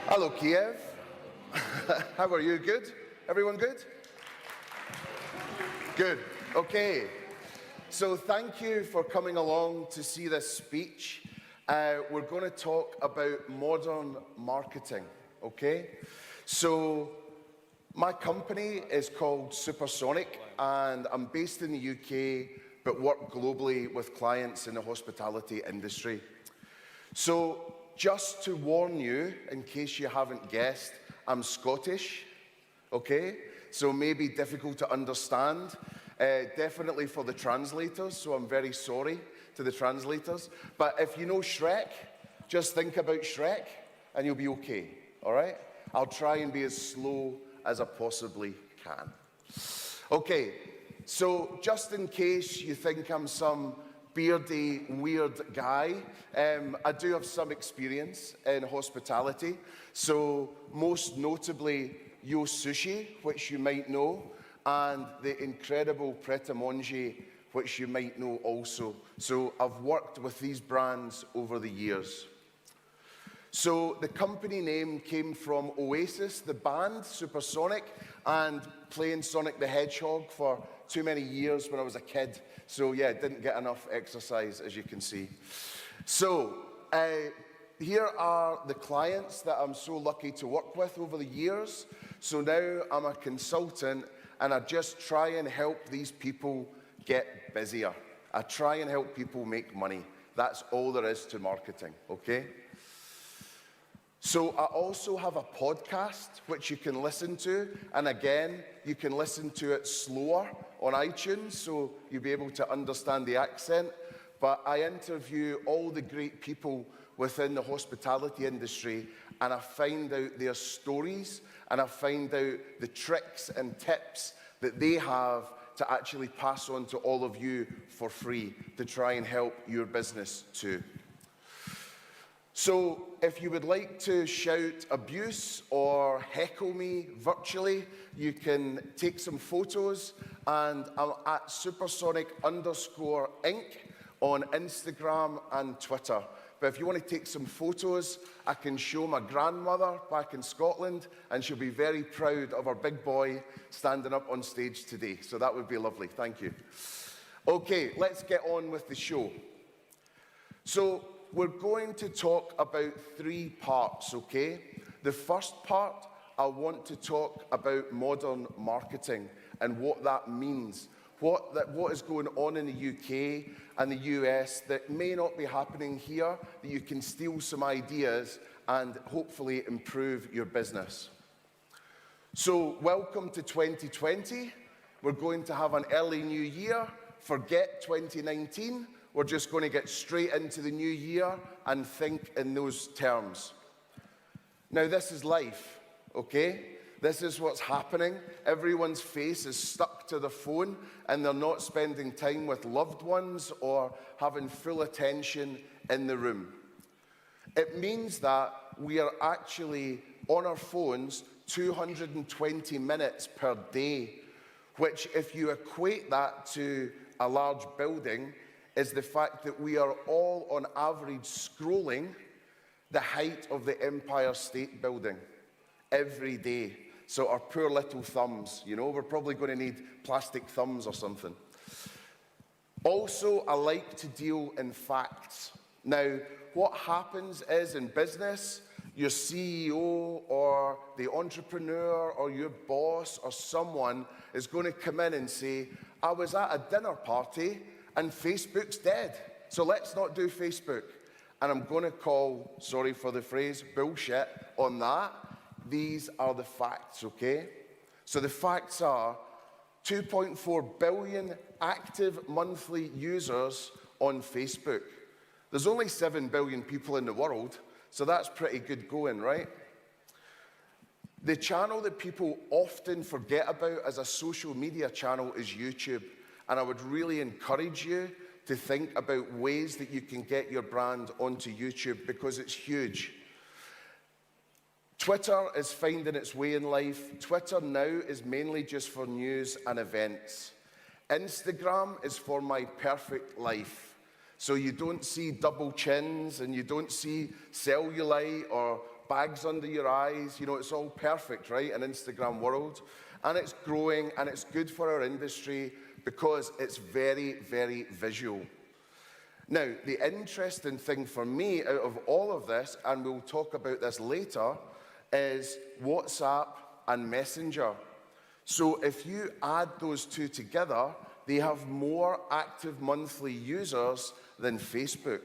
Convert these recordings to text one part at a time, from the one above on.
Hello, Kiev. How are you? Good? Everyone good? Good. Okay. So thank you for coming along to see this speech. We're going to talk about modern marketing, okay? So my company is called Supersonic, and I'm based in the UK, but work globally with clients in the hospitality industry. So just to warn you, in case you haven't guessed, I'm Scottish, okay? So maybe difficult to understand, definitely for the translators, so I'm very sorry to the translators. But if you know Shrek, just think about Shrek and you'll be okay, all right? I'll try and be as slow as I possibly can. Okay, so just in case you think I'm some beardy, weird guy, I do have some experience in hospitality. So most notably, Sushi, which you might know, and the incredible Pret, Manger, which you might know also. So I've worked with these brands over the years. So the company name came from Oasis, the band, Supersonic, and playing Sonic the Hedgehog for too many years when I was a kid. So yeah, didn't get enough exercise, as you can see. So here are the clients that I'm so lucky to work with over the years. So now I'm a consultant, and I just try and help these people get busier. I try and help people make money. That's all there is to marketing, okay? So I also have a podcast which you can listen to, and again, you can listen to it slower on iTunes, so you'll be able to understand the accent. But I interview all the great people within the hospitality industry, and I find out their stories, and I find out the tricks and tips that they have to actually pass on to all of you for free to try and help your business too. So if you would like to shout abuse or heckle me virtually, you can take some photos, and I'm at supersonic_inc on Instagram and Twitter. But if you want to take some photos, I can show my grandmother back in Scotland, and she'll be very proud of our big boy standing up on stage today. So that would be lovely. Thank you. Okay, let's get on with the show. So we're going to talk about 3 parts, okay? The first part, I want to talk about modern marketing and what that means. What is going on in the UK and the US that may not be happening here, that you can steal some ideas and hopefully improve your business. So welcome to 2020. We're going to have an early new year. Forget 2019. We're just going to get straight into the new year and think in those terms. Now, this is life, okay? This is what's happening. Everyone's face is stuck to the phone, and they're not spending time with loved ones or having full attention in the room. It means that we are actually on our phones 220 minutes per day, which, if you equate that to a large building, is the fact that we are all on average scrolling the height of the Empire State Building every day. So our poor little thumbs, you know, we're probably going to need plastic thumbs or something. Also, I like to deal in facts. Now, what happens is in business, your CEO or the entrepreneur or your boss or someone is going to come in and say, I was at a dinner party and Facebook's dead, so let's not do Facebook. And I'm going to call, sorry for the phrase, bullshit on that. These are the facts, okay? So the facts are 2.4 billion active monthly users on Facebook. There's only 7 billion people in the world, so that's pretty good going, right? The channel that people often forget about as a social media channel is YouTube. And I would really encourage you to think about ways that you can get your brand onto YouTube, because it's huge. Twitter is finding its way in life. Twitter now is mainly just for news and events. Instagram is for my perfect life. So you don't see double chins, and you don't see cellulite or bags under your eyes. You know, it's all perfect, right, in Instagram world. And it's growing, and it's good for our industry because it's very, very visual. Now, the interesting thing for me out of all of this, and we'll talk about this later, is WhatsApp and Messenger. So if you add those two together, they have more active monthly users than Facebook.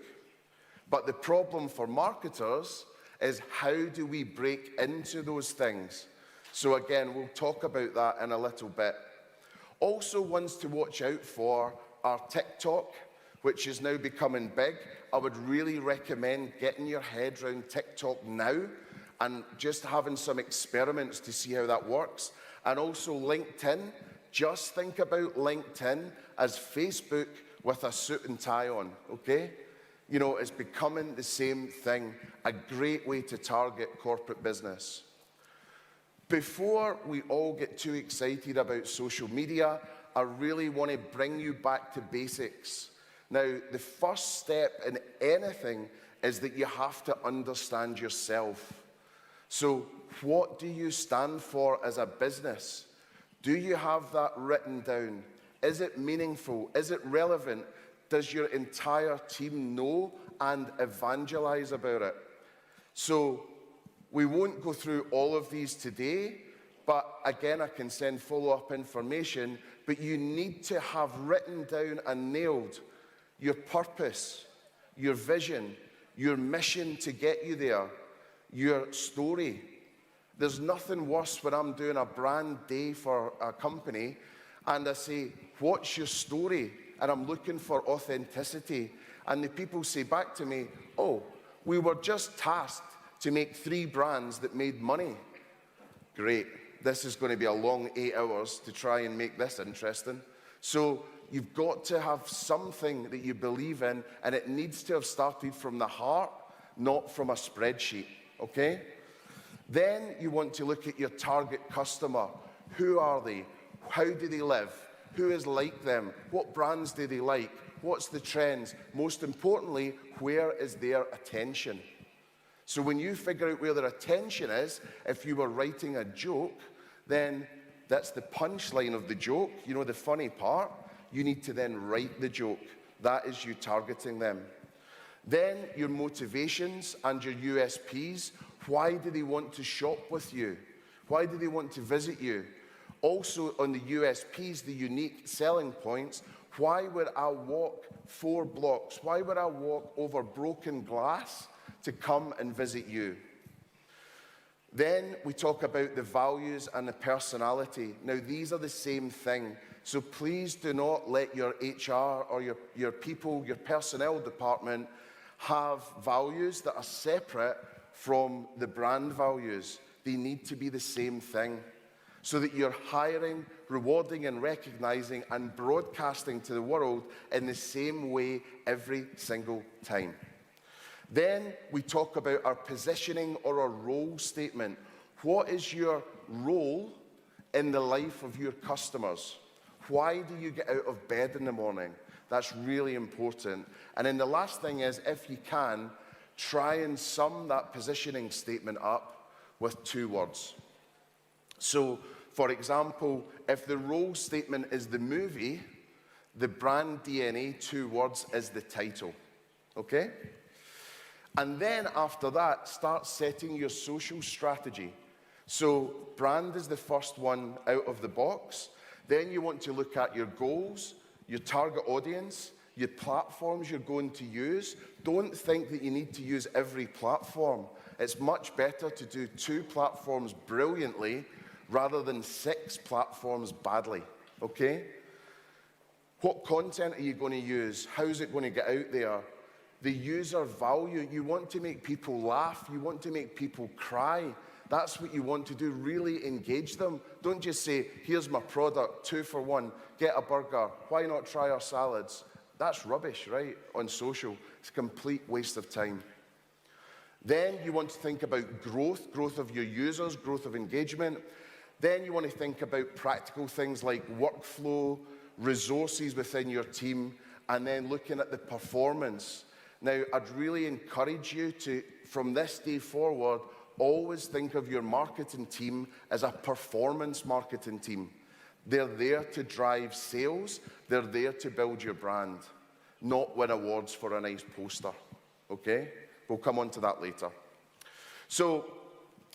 But the problem for marketers is how do we break into those things? So again, we'll talk about that in a little bit. Also, ones to watch out for are TikTok, which is now becoming big. I would really recommend getting your head around TikTok now and just having some experiments to see how that works. And also LinkedIn. Just think about LinkedIn as Facebook with a suit and tie on, okay? You know, it's becoming the same thing, a great way to target corporate business. Before we all get too excited about social media, I really want to bring you back to basics. Now, the first step in anything is that you have to understand yourself. So, what do you stand for as a business? Do you have that written down? Is it meaningful? Is it relevant? Does your entire team know and evangelize about it? So, we won't go through all of these today, but again, I can send follow-up information, but you need to have written down and nailed your purpose, your vision, your mission to get you there, your story. There's nothing worse when I'm doing a brand day for a company and I say, what's your story? And I'm looking for authenticity. And the people say back to me, oh, we were just tasked to make 3 brands that made money. Great. This is going to be a long 8 hours to try and make this interesting. So you've got to have something that you believe in, and it needs to have started from the heart, not from a spreadsheet, okay? Then you want to look at your target customer. Who are they? How do they live? Who is like them? What brands do they like? What's the trends? Most importantly, where is their attention? So when you figure out where their attention is, if you were writing a joke, then that's the punchline of the joke, you know, the funny part. You need to then write the joke. That is you targeting them. Then your motivations and your USPs. Why do they want to shop with you? Why do they want to visit you? Also on the USPs, the unique selling points, why would I walk 4 blocks? Why would I walk over broken glass to come and visit you? Then we talk about the values and the personality. Now, these are the same thing. So please do not let your HR or your people, your personnel department have values that are separate from the brand values. They need to be the same thing so that you're hiring, rewarding and recognizing and broadcasting to the world in the same way every single time. Then we talk about our positioning or our role statement. What is your role in the life of your customers? Why do you get out of bed in the morning? That's really important. And then the last thing is, if you can, try and sum that positioning statement up with 2 words. So, for example, if the role statement is the movie, the brand DNA, 2 words, is the title. Okay? And then after that, start setting your social strategy. So brand is the first one out of the box. Then you want to look at your goals, your target audience, your platforms you're going to use. Don't think that you need to use every platform. It's much better to do 2 platforms brilliantly rather than 6 platforms badly, okay? What content are you going to use? How's it going to get out there? The user value, you want to make people laugh, you want to make people cry. That's what you want to do, really engage them. Don't just say, here's my product, 2 for 1, get a burger, why not try our salads? That's rubbish, right, on social. It's a complete waste of time. Then you want to think about growth of your users, growth of engagement. Then you want to think about practical things like workflow, resources within your team, and then looking at the performance. Now, I'd really encourage you to, from this day forward, always think of your marketing team as a performance marketing team. They're there to drive sales. They're there to build your brand, not win awards for a nice poster, okay? We'll come on to that later. So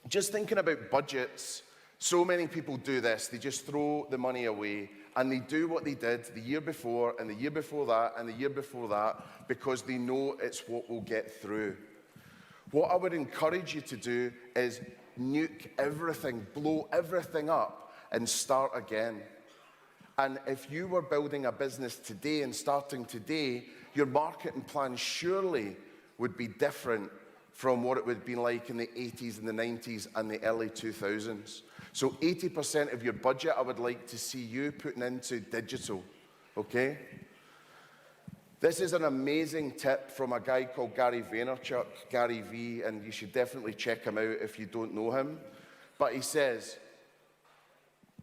just thinking about budgets, so many people do this. They just throw the money away, and they do what they did the year before, and the year before that, and the year before that, because they know it's what will get through. What I would encourage you to do is nuke everything, blow everything up, and start again. And if you were building a business today and starting today, your marketing plan surely would be different from what it would have been like in the 80s and the 90s and the early 2000s. So 80% of your budget I would like to see you putting into digital, okay? This is an amazing tip from a guy called Gary Vaynerchuk, Gary V, and you should definitely check him out if you don't know him. But he says,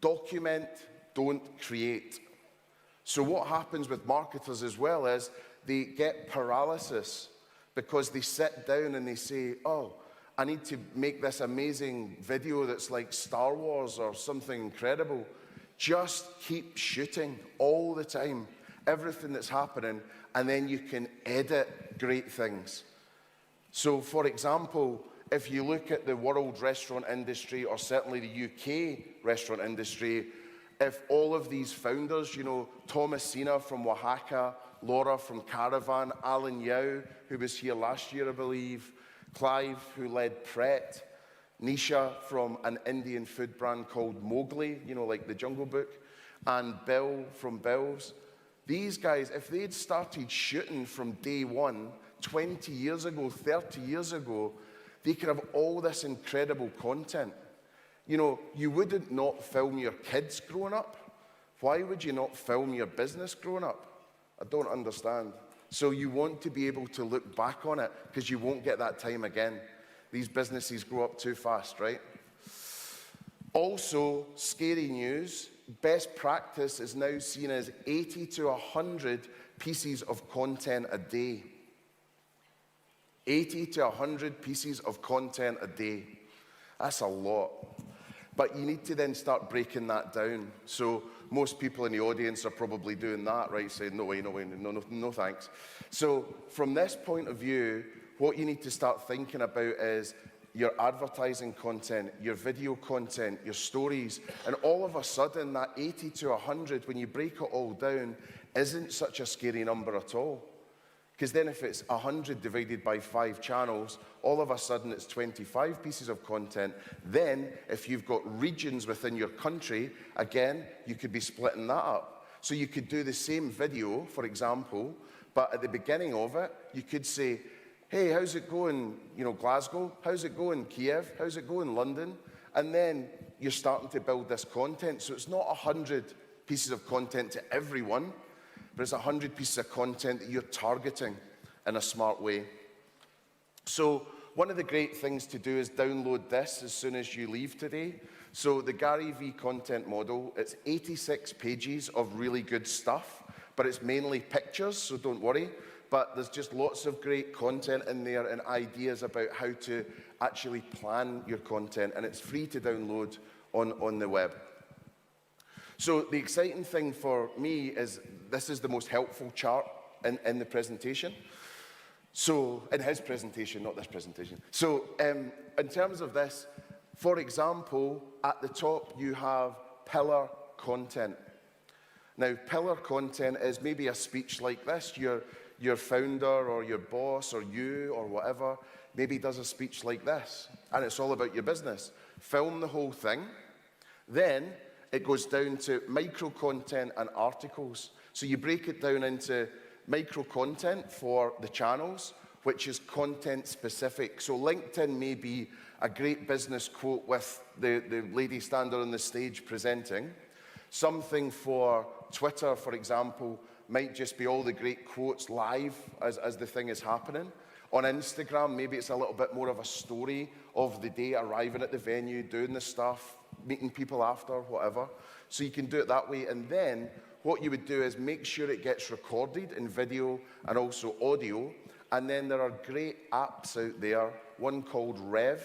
document, don't create. So what happens with marketers as well is they get paralysis because they sit down and they say, oh, I need to make this amazing video that's like Star Wars or something incredible. Just keep shooting all the time, everything that's happening, and then you can edit great things. So for example, if you look at the world restaurant industry, or certainly the UK restaurant industry, if all of these founders, you know, Thomasina from Oaxaca, Laura from Caravan, Alan Yao, who was here last year, I believe, Clive, who led Pret, Nisha from an Indian food brand called Mowgli, you know, like the Jungle Book, and Bill from Bill's. These guys, if they'd started shooting from day one, 20 years ago, 30 years ago, they could have all this incredible content. You know, you wouldn't not film your kids growing up. Why would you not film your business growing up? I don't understand. So you want to be able to look back on it because you won't get that time again. These businesses grow up too fast, right? Also, scary news, best practice is now seen as 80 to 100 pieces of content a day. 80 to 100 pieces of content a day. That's a lot. But you need to then start breaking that down. So most people in the audience are probably doing that, right? Saying, no way, no way, no thanks. So from this point of view, what you need to start thinking about is your advertising content, your video content, your stories, and all of a sudden that 80 to 100, when you break it all down, isn't such a scary number at all. Because then if it's 100 divided by 5 channels, all of a sudden it's 25 pieces of content. Then, if you've got regions within your country, again, you could be splitting that up. So you could do the same video, for example, but at the beginning of it, you could say, hey, how's it going, you know, Glasgow? How's it going, Kiev? How's it going, London? And then you're starting to build this content. So it's not 100 pieces of content to everyone, but it's 100 pieces of content that you're targeting in a smart way. So one of the great things to do is download this as soon as you leave today. So the Gary V content model, it's 86 pages of really good stuff, but it's mainly pictures, so don't worry. But there's just lots of great content in there and ideas about how to actually plan your content, and it's free to download on the web. So the exciting thing for me is this is the most helpful chart in the presentation. So, in his presentation, not this presentation. So, in terms of this, for example, at the top you have pillar content. Now, pillar content is maybe a speech like this. Your founder or your boss or you or whatever maybe does a speech like this, and it's all about your business. Film the whole thing. Then it goes down to micro content and articles. So you break it down into micro content for the channels, which is content specific. So LinkedIn may be a great business quote with the lady standing on the stage presenting. Something for Twitter, for example, might just be all the great quotes live as the thing is happening. On Instagram, maybe it's a little bit more of a story of the day, arriving at the venue, doing the stuff, meeting people after, whatever. So you can do it that way. And then what you would do is make sure it gets recorded in video and also audio. And then there are great apps out there, one called Rev,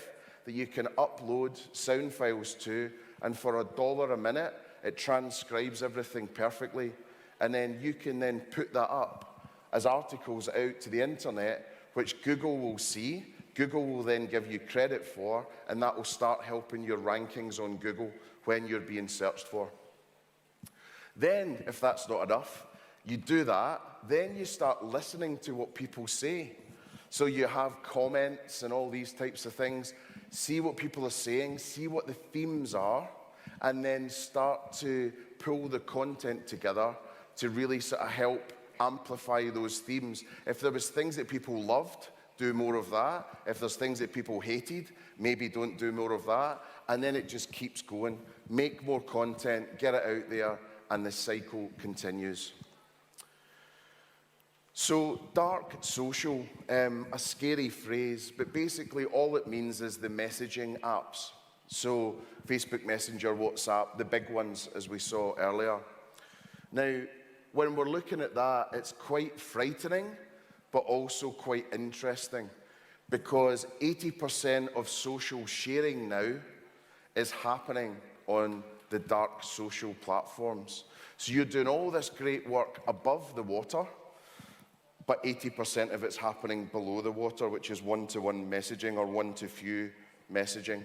that you can upload sound files to, and for $1 a minute, it transcribes everything perfectly. And then you can then put that up as articles out to the internet, which Google will see. Google will then give you credit for, and that will start helping your rankings on Google when you're being searched for. Then, if that's not enough, you do that, then you start listening to what people say. So you have comments and all these types of things. See what people are saying, see what the themes are, and then start to pull the content together to really sort of help amplify those themes. If there was things that people loved, do more of that. If there's things that people hated, maybe don't do more of that. And then it just keeps going. Make more content, get it out there, and the cycle continues. So dark social, a scary phrase, but basically all it means is the messaging apps. So Facebook Messenger, WhatsApp, the big ones as we saw earlier. Now, when we're looking at that, it's quite frightening, but also quite interesting, because 80% of social sharing now is happening on the dark social platforms. So you're doing all this great work above the water, but 80% of it's happening below the water, which is one-to-one messaging or one-to-few messaging.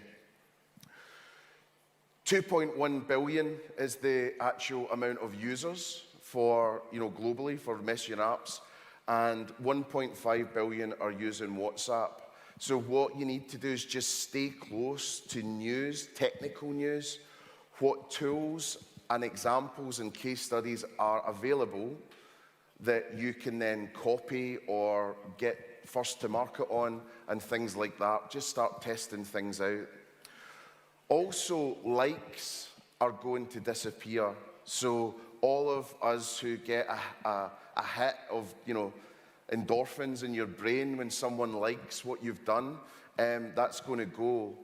2.1 billion is the actual amount of users for, globally for messaging apps, and 1.5 billion are using WhatsApp. So what you need to do is just stay close to news, technical news, what tools and examples and case studies are available that you can then copy or get first to market on and things like that. Just start testing things out. Also, likes are going to disappear. So all of us who get a hit of, endorphins in your brain when someone likes what you've done, that's going to go.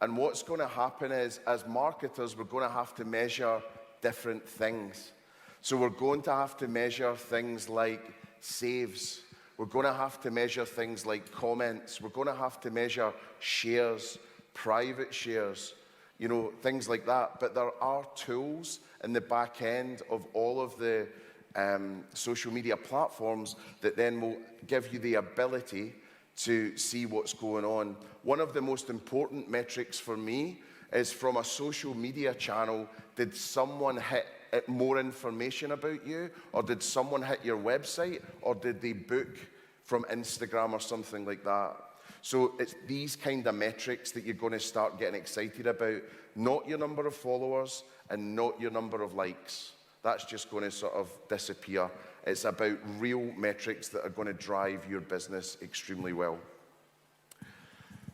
And what's going to happen is, as marketers, we're going to have to measure different things. So we're going to have to measure things like saves. We're going to have to measure things like comments. We're going to have to measure shares, private shares, things like that. But there are tools in the back end of all of the social media platforms that then will give you the ability to see what's going on. One of the most important metrics for me is from a social media channel, did someone hit more information about you, or did someone hit your website, or did they book from Instagram or something like that? So it's these kind of metrics that you're going to start getting excited about, not your number of followers and not your number of likes. That's just going to sort of disappear. It's about real metrics that are going to drive your business extremely well.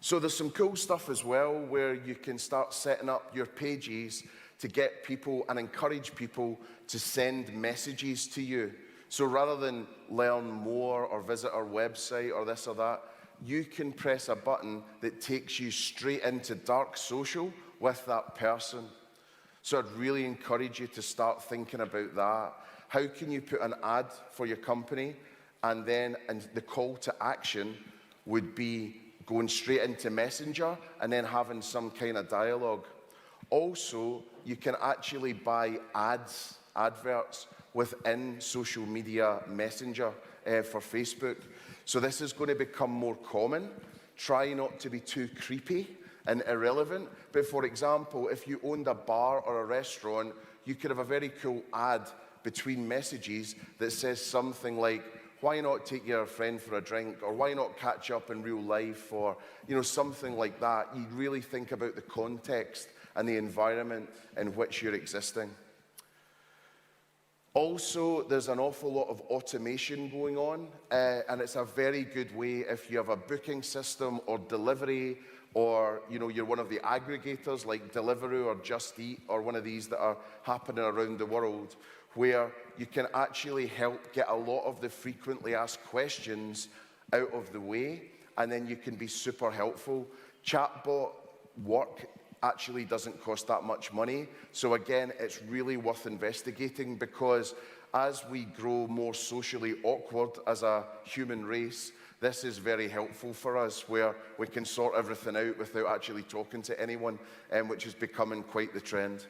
So there's some cool stuff as well where you can start setting up your pages to get people and encourage people to send messages to you. So rather than learn more or visit our website or this or that, you can press a button that takes you straight into dark social with that person. So I'd really encourage you to start thinking about that. How can you put an ad for your company, and the call to action would be going straight into Messenger and then having some kind of dialogue. Also, you can actually buy adverts within social media Messenger for Facebook. So this is going to become more common. Try not to be too creepy and irrelevant. But for example, if you owned a bar or a restaurant, you could have a very cool ad between messages that says something like, why not take your friend for a drink? Or why not catch up in real life? Or, something like that. You really think about the context and the environment in which you're existing. Also, there's an awful lot of automation going on, and it's a very good way if you have a booking system or delivery, or you're one of the aggregators like Deliveroo or Just Eat or one of these that are happening around the world, where you can actually help get a lot of the frequently asked questions out of the way, and then you can be super helpful. Chatbot work actually doesn't cost that much money. So again, it's really worth investigating, because as we grow more socially awkward as a human race, this is very helpful for us, where we can sort everything out without actually talking to anyone, which is becoming quite the trend.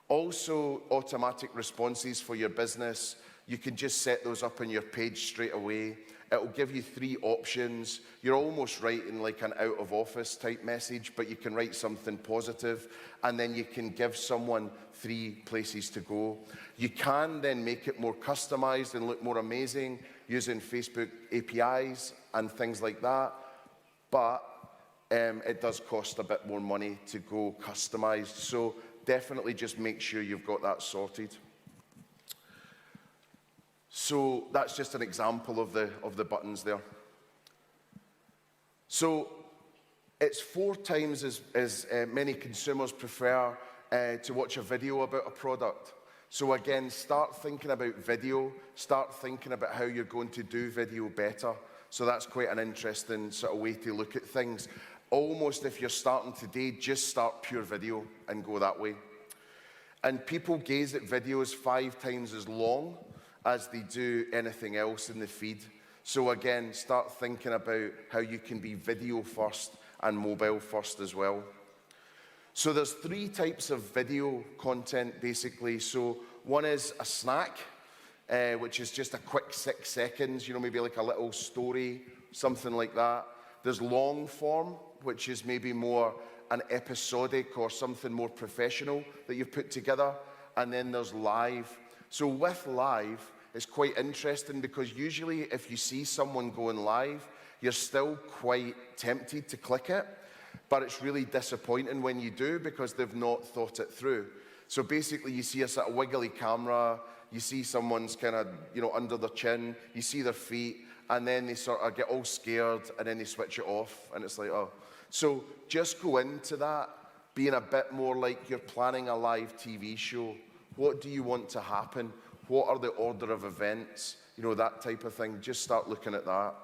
Also, automatic responses for your business. You can just set those up on your page straight away. It'll give you 3 options. You're almost writing like an out of office type message, but you can write something positive, and then you can give someone 3 places to go. You can then make it more customized and look more amazing using Facebook APIs and things like that, but it does cost a bit more money to go customized. So definitely just make sure you've got that sorted. So that's just an example of the buttons there. So it's 4 times as many consumers prefer to watch a video about a product. So again, start thinking about video, start thinking about how you're going to do video better. So that's quite an interesting sort of way to look at things. Almost if you're starting today, just start pure video and go that way. And people gaze at videos 5 times as long as they do anything else in the feed. So again, start thinking about how you can be video first and mobile first as well. So there's 3 types of video content basically. So one is a snack, which is just a quick 6 seconds, maybe like a little story, something like that. There's long form, which is maybe more an episodic or something more professional that you've put together. And then there's live. So with live, it's quite interesting because usually if you see someone going live, you're still quite tempted to click it, but it's really disappointing when you do because they've not thought it through. So basically you see a sort of wiggly camera, you see someone's kind of, under their chin, you see their feet, and then they sort of get all scared and then they switch it off and it's like, oh. So just go into that being a bit more like you're planning a live TV show. What do you want to happen? What are the order of events? That type of thing. Just start looking at that.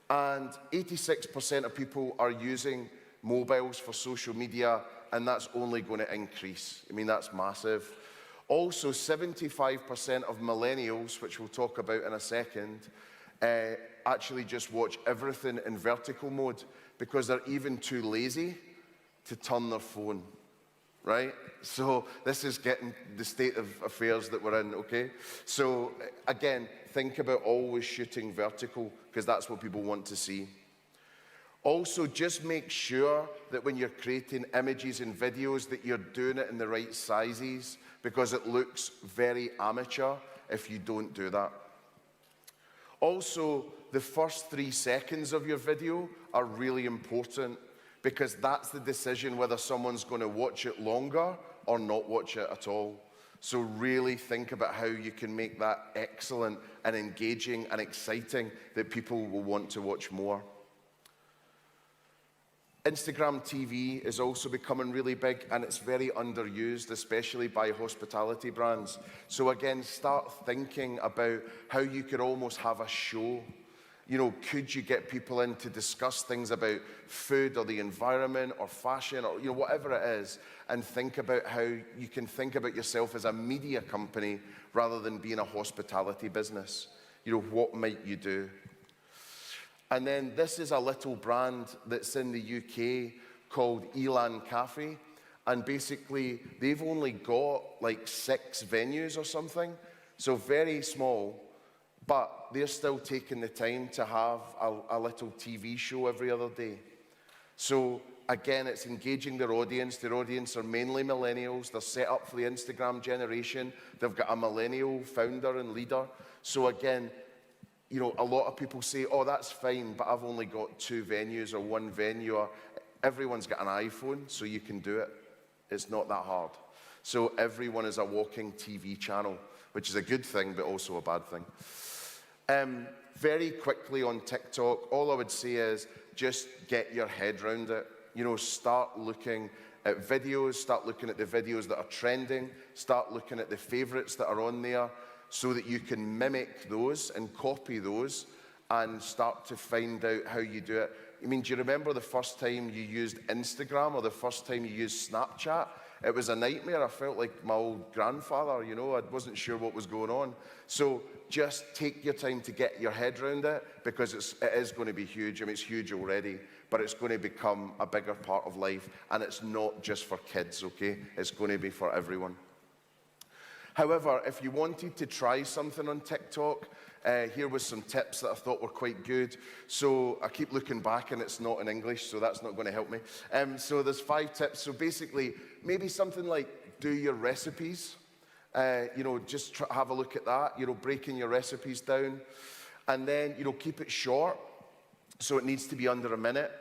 And 86% of people are using mobiles for social media, and that's only going to increase. I mean, that's massive. Also, 75% of millennials, which we'll talk about in a second, actually just watch everything in vertical mode because they're even too lazy to turn their phone. Right? So this is getting the state of affairs that we're in, okay? So again, think about always shooting vertical because that's what people want to see. Also, just make sure that when you're creating images and videos that you're doing it in the right sizes because it looks very amateur if you don't do that. Also, the first 3 seconds of your video are really important because that's the decision whether someone's going to watch it longer or not watch it at all. So really think about how you can make that excellent and engaging and exciting that people will want to watch more. Instagram TV is also becoming really big and it's very underused, especially by hospitality brands. So again, start thinking about how you could almost have a show. Could you get people in to discuss things about food or the environment or fashion or, whatever it is, and think about how you can think about yourself as a media company rather than being a hospitality business. What might you do? And then this is a little brand that's in the UK called Elan Cafe. And basically, they've only got like 6 venues or something. So very small. But they're still taking the time to have a little TV show every other day. So again, it's engaging their audience. Their audience are mainly millennials. They're set up for the Instagram generation. They've got a millennial founder and leader. So again, a lot of people say, oh, that's fine, but I've only got 2 venues or 1 venue. Or everyone's got an iPhone, so you can do it. It's not that hard. So everyone is a walking TV channel, which is a good thing, but also a bad thing. Very quickly on TikTok, all I would say is just get your head around it. Start looking at videos, start looking at the videos that are trending, start looking at the favorites that are on there so that you can mimic those and copy those and start to find out how you do it. I mean, do you remember the first time you used Instagram or the first time you used Snapchat? It was a nightmare. I felt like my old grandfather, you know, I wasn't sure what was going on. So just take your time to get your head around it, because it is going to be huge. I mean, it's huge already, but it's going to become a bigger part of life, and it's not just for kids, okay? It's going to be for everyone. However, if you wanted to try something on TikTok, here was some tips that I thought were quite good. So I keep looking back and it's not in English, so that's not going to help me. So there's 5 tips. So basically, maybe something like do your recipes. You know, just have a look at that, you know, breaking your recipes down. And then, you know, keep it short. So it needs to be under a minute.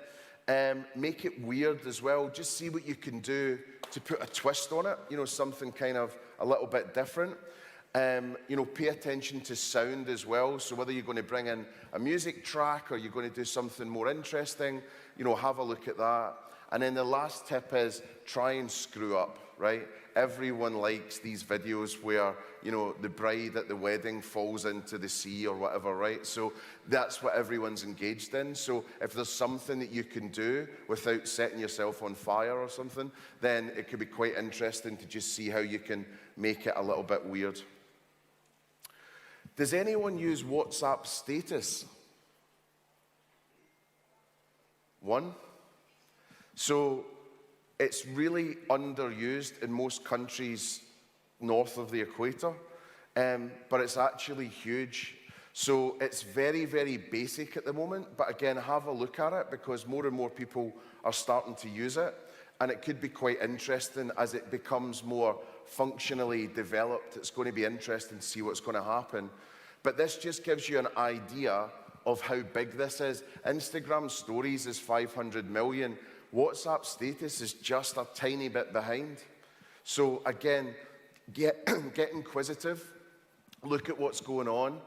Make it weird as well. Just see what you can do to put a twist on it, you know, something kind of a little bit different. You know, pay attention to sound as well. So whether you're going to bring in a music track or you're going to do something more interesting, you know, have a look at that. And then the last tip is try and screw up, right? Everyone likes these videos where, you know, the bride at the wedding falls into the sea or whatever, right? So that's what everyone's engaged in. So if there's something that you can do without setting yourself on fire or something, then it could be quite interesting to just see how you can make it a little bit weird. Does anyone use WhatsApp status? One. So it's really underused in most countries north of the equator, but it's actually huge. So it's very, very basic at the moment, but again, have a look at it because more and more people are starting to use it, and it could be quite interesting as it becomes more functionally developed. It's going to be interesting to see what's going to happen. But this just gives you an idea of how big this is. Instagram stories is 500 million. WhatsApp status is just a tiny bit behind. So again, get inquisitive, look at what's going on,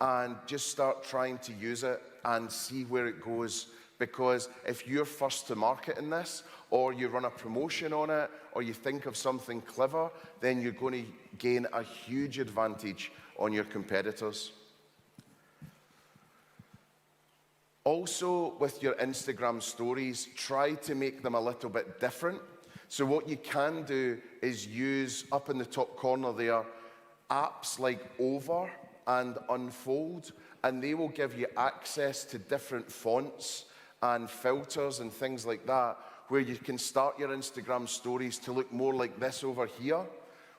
and just start trying to use it and see where it goes. Because if you're first to market in this, or you run a promotion on it, or you think of something clever, then you're going to gain a huge advantage on your competitors. Also, with your Instagram stories, try to make them a little bit different. So what you can do is use, up in the top corner there, apps like Over and Unfold, and they will give you access to different fonts and filters and things like that, where you can start your Instagram stories to look more like this over here,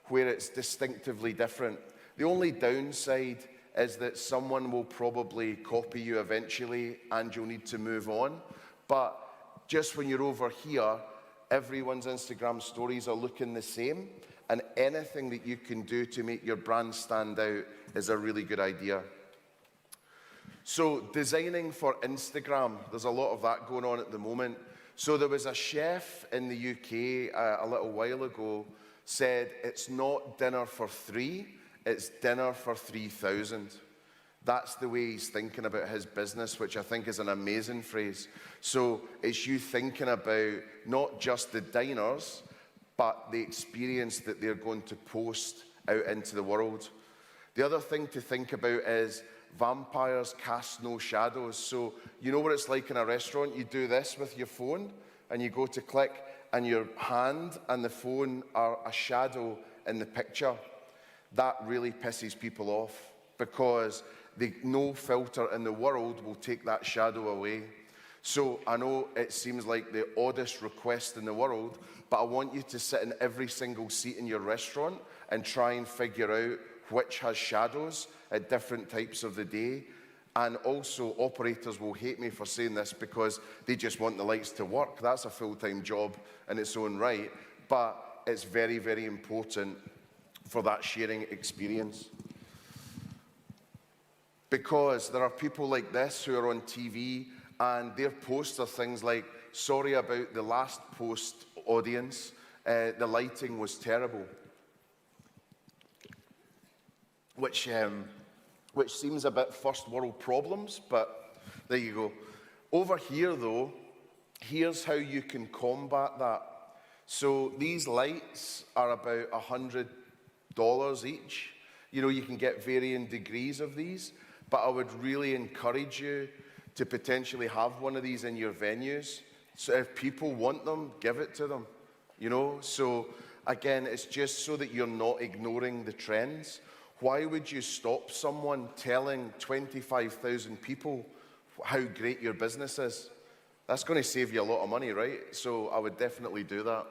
where it's distinctively different. The only downside is that someone will probably copy you eventually and you'll need to move on. But just when you're over here, everyone's Instagram stories are looking the same, and anything that you can do to make your brand stand out is a really good idea. So designing for Instagram, there's a lot of that going on at the moment. So there was a chef in the UK a little while ago said it's not dinner for 3, it's dinner for 3,000. That's the way he's thinking about his business, which I think is an amazing phrase. So it's you thinking about not just the diners, but the experience that they're going to post out into the world. The other thing to think about is vampires cast no shadows. So you know what it's like in a restaurant? You do this with your phone, and you go to click, and your hand and the phone are a shadow in the picture. That really pisses people off because no filter in the world will take that shadow away. So I know it seems like the oddest request in the world, but I want you to sit in every single seat in your restaurant and try and figure out which has shadows at different types of the day. And also, operators will hate me for saying this because they just want the lights to work. That's a full-time job in its own right, but it's very, very important for that sharing experience. Because there are people like this who are on TV and their posts are things like, sorry about the last post audience, the lighting was terrible. Which seems a bit first world problems, but there you go. Over here though, here's how you can combat that. So these lights are about $100 each. You know, you can get varying degrees of these, but I would really encourage you to potentially have one of these in your venues. So if people want them, give it to them, you know? So again, it's just so that you're not ignoring the trends. Why would you stop someone telling 25,000 people how great your business is? That's going to save you a lot of money, right? So I would definitely do that.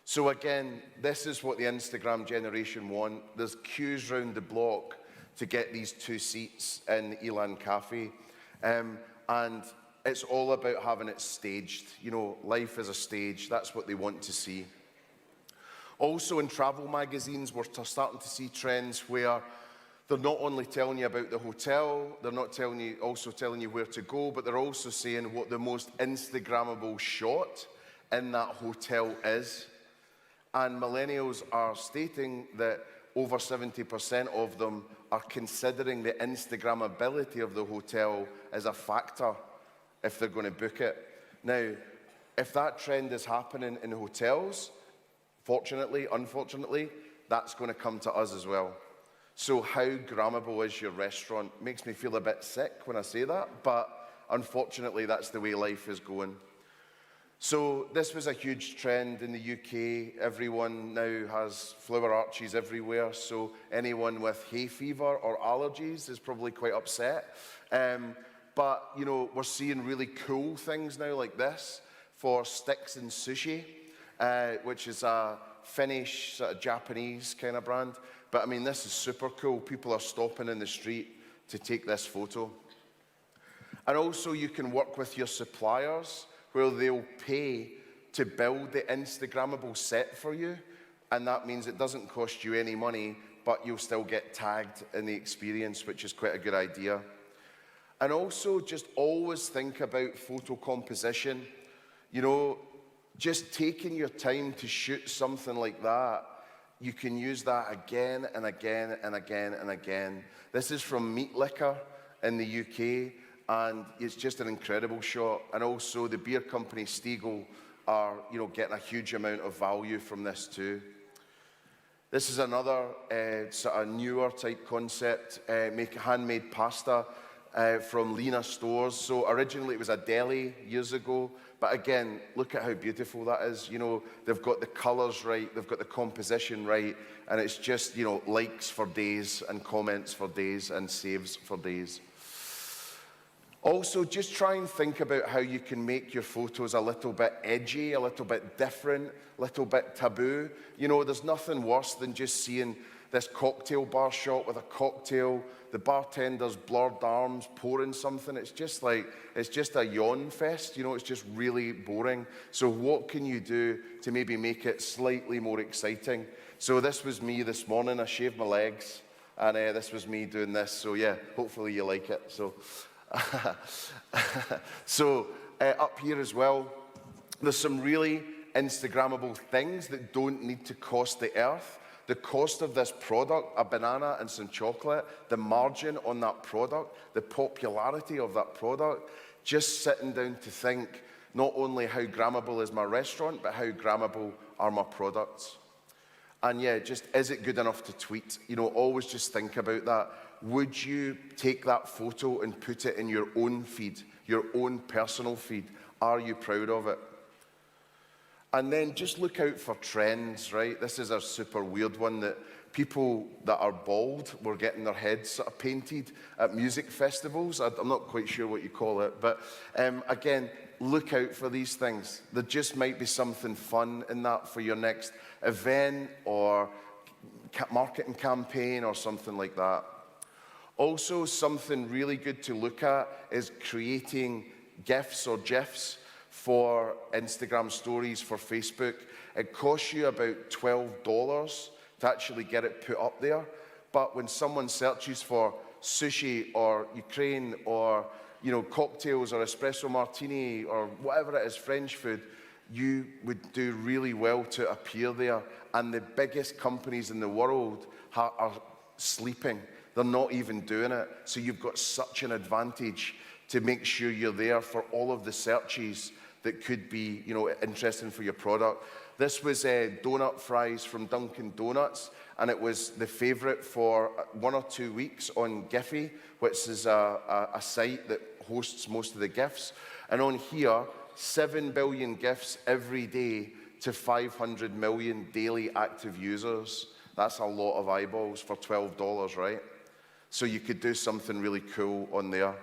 So again, this is what the Instagram generation want. There's queues round the block to get these 2 seats in Elan Cafe. And it's all about having it staged. You know, life is a stage. That's what they want to see. Also in travel magazines, we're starting to see trends where they're not only telling you about the hotel, they're not also telling you where to go, but they're also saying what the most Instagrammable shot in that hotel is. And millennials are stating that over 70% of them are considering the Instagrammability of the hotel as a factor if they're going to book it. Now, if that trend is happening in hotels, fortunately, unfortunately, that's going to come to us as well. So how grammable is your restaurant? Makes me feel a bit sick when I say that, but unfortunately, that's the way life is going. So this was a huge trend in the UK. Everyone now has flower arches everywhere, so anyone with hay fever or allergies is probably quite upset. But, you know, we're seeing really cool things now like this for sticks and sushi, which is a Finnish, sort of Japanese kind of brand. But, I mean, this is super cool. People are stopping in the street to take this photo. And also, you can work with your suppliers where they'll pay to build the Instagrammable set for you. And that means it doesn't cost you any money, but you'll still get tagged in the experience, which is quite a good idea. And also, just always think about photo composition. You know, just taking your time to shoot something like that, you can use that again and again and again and again. This is from Meat Liquor in the UK, and it's just an incredible shot. And also, the beer company Stiegl are, you know, getting a huge amount of value from this too. This is another sort of newer type concept, make handmade pasta from Lena stores. So originally it was a deli years ago, but again, look at how beautiful that is. You know, they've got the colors right, they've got the composition right, and it's just, you know, likes for days and comments for days and saves for days. Also, just try and think about how you can make your photos a little bit edgy, a little bit different, a little bit taboo. You know, there's nothing worse than just seeing this cocktail bar shot with a cocktail, the bartender's blurred arms pouring something. It's just like, it's just a yawn fest, you know, it's just really boring. So what can you do to maybe make it slightly more exciting? So this was me this morning, I shaved my legs, and this was me doing this. So yeah, hopefully you like it. So, up here as well, there's some really Instagrammable things that don't need to cost the earth. The cost of this product, a banana and some chocolate, the margin on that product, the popularity of that product, just sitting down to think not only how grammable is my restaurant, but how grammable are my products. And yeah, just is it good enough to tweet? You know, always just think about that. Would you take that photo and put it in your own feed, your own personal feed? Are you proud of it? And then just look out for trends, right? This is a super weird one that people that are bald were getting their heads sort of painted at music festivals. I'm not quite sure what you call it, but again, look out for these things. There just might be something fun in that for your next event or marketing campaign or something like that. Also, something really good to look at is creating GIFs or GIFs for Instagram stories, for Facebook. It costs you about $12 to actually get it put up there. But when someone searches for sushi or Ukraine or, you know, cocktails or espresso martini or whatever it is, French food, you would do really well to appear there. And the biggest companies in the world are sleeping. They're not even doing it. So you've got such an advantage to make sure you're there for all of the searches that could be, you know, interesting for your product. This was donut fries from Dunkin' Donuts, and it was the favorite for 1 or 2 weeks on Giphy, which is a site that hosts most of the GIFs. And on here, 7 billion GIFs every day to 500 million daily active users. That's a lot of eyeballs for $12, right? So you could do something really cool on there.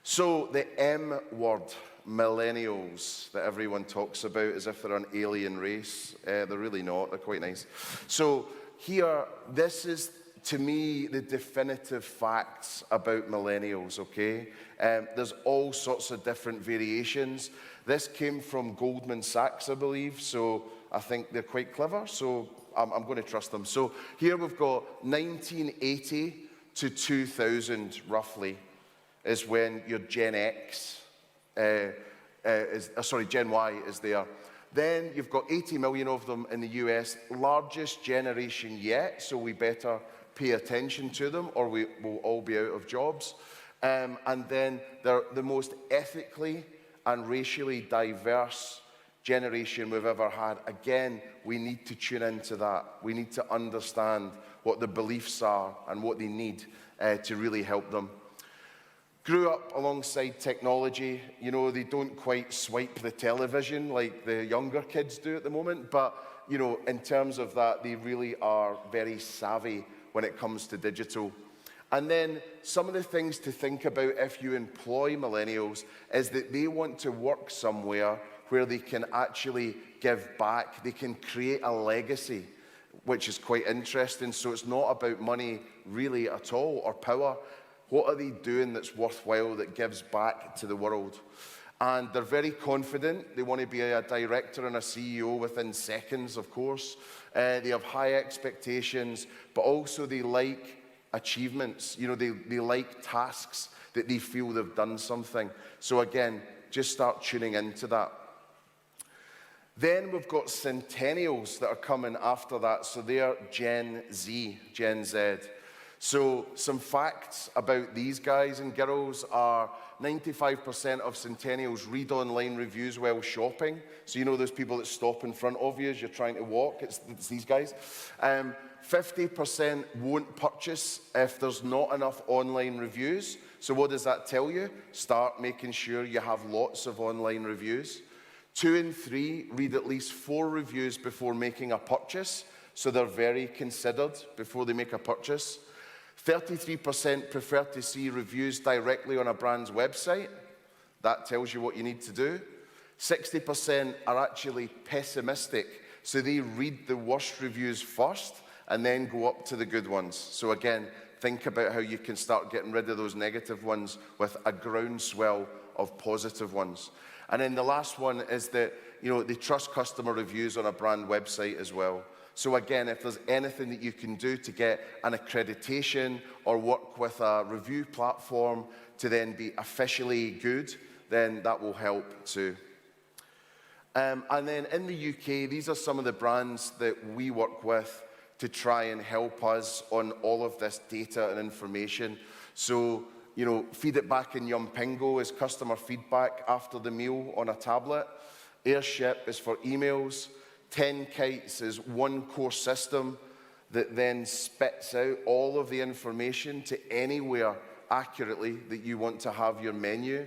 So the M word, millennials, that everyone talks about as if they're an alien race. They're really not, they're quite nice. So here, this is, to me, the definitive facts about millennials, okay? There's all sorts of different variations. This came from Goldman Sachs, I believe, so I think they're quite clever, so I'm going to trust them. So here we've got 1980 to 2000, roughly, is when your Gen X, Gen Y is there. Then you've got 80 million of them in the US, largest generation yet, so we better pay attention to them or we will all be out of jobs. And then they're the most ethically and racially diverse generation we've ever had. Again, we need to tune into that. We need to understand what the beliefs are and what they need to really help them. Grew up alongside technology. You know, they don't quite swipe the television like the younger kids do at the moment, but, you know, in terms of that, they really are very savvy when it comes to digital. And then some of the things to think about if you employ millennials is that they want to work somewhere where they can actually give back. They can create a legacy, which is quite interesting. So it's not about money really at all, or power. What are they doing that's worthwhile, that gives back to the world? And they're very confident. They want to be a director and a CEO within seconds, of course. They have high expectations, but also they like achievements. You know, they like tasks that they feel they've done something. So again, just start tuning into that. Then we've got centennials that are coming after that. So they're Gen Z, Gen Z. So some facts about these guys and girls are 95% of centennials read online reviews while shopping. So you know those people that stop in front of you as you're trying to walk? It's these guys. 50% won't purchase if there's not enough online reviews. So what does that tell you? Start making sure you have lots of online reviews. 2 in 3 read at least 4 reviews before making a purchase. So they're very considered before they make a purchase. 33% prefer to see reviews directly on a brand's website. That tells you what you need to do. 60% are actually pessimistic. So they read the worst reviews first and then go up to the good ones. So again, think about how you can start getting rid of those negative ones with a groundswell of positive ones. And then the last one is that, you know, they trust customer reviews on a brand website as well. So again, if there's anything that you can do to get an accreditation or work with a review platform to then be officially good, then that will help too. And then in the UK, these are some of the brands that we work with to try and help us on all of this data and information. So, you know, Feed It Back in Yumpingo is customer feedback after the meal on a tablet. Airship is for emails. 10 Kites is one core system that then spits out all of the information to anywhere accurately that you want to have your menu.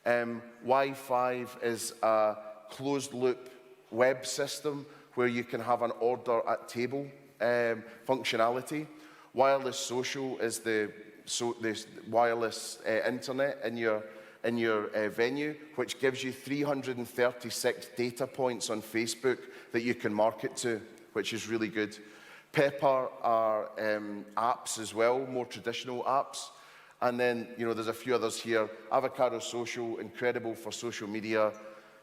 Y5 is a closed-loop web system where you can have an order at table functionality. Wireless Social is the wireless internet in your venue, which gives you 336 data points on Facebook that you can market to, which is really good. Pepper are apps as well, more traditional apps. And then, you know, there's a few others here. Avocado Social, incredible for social media.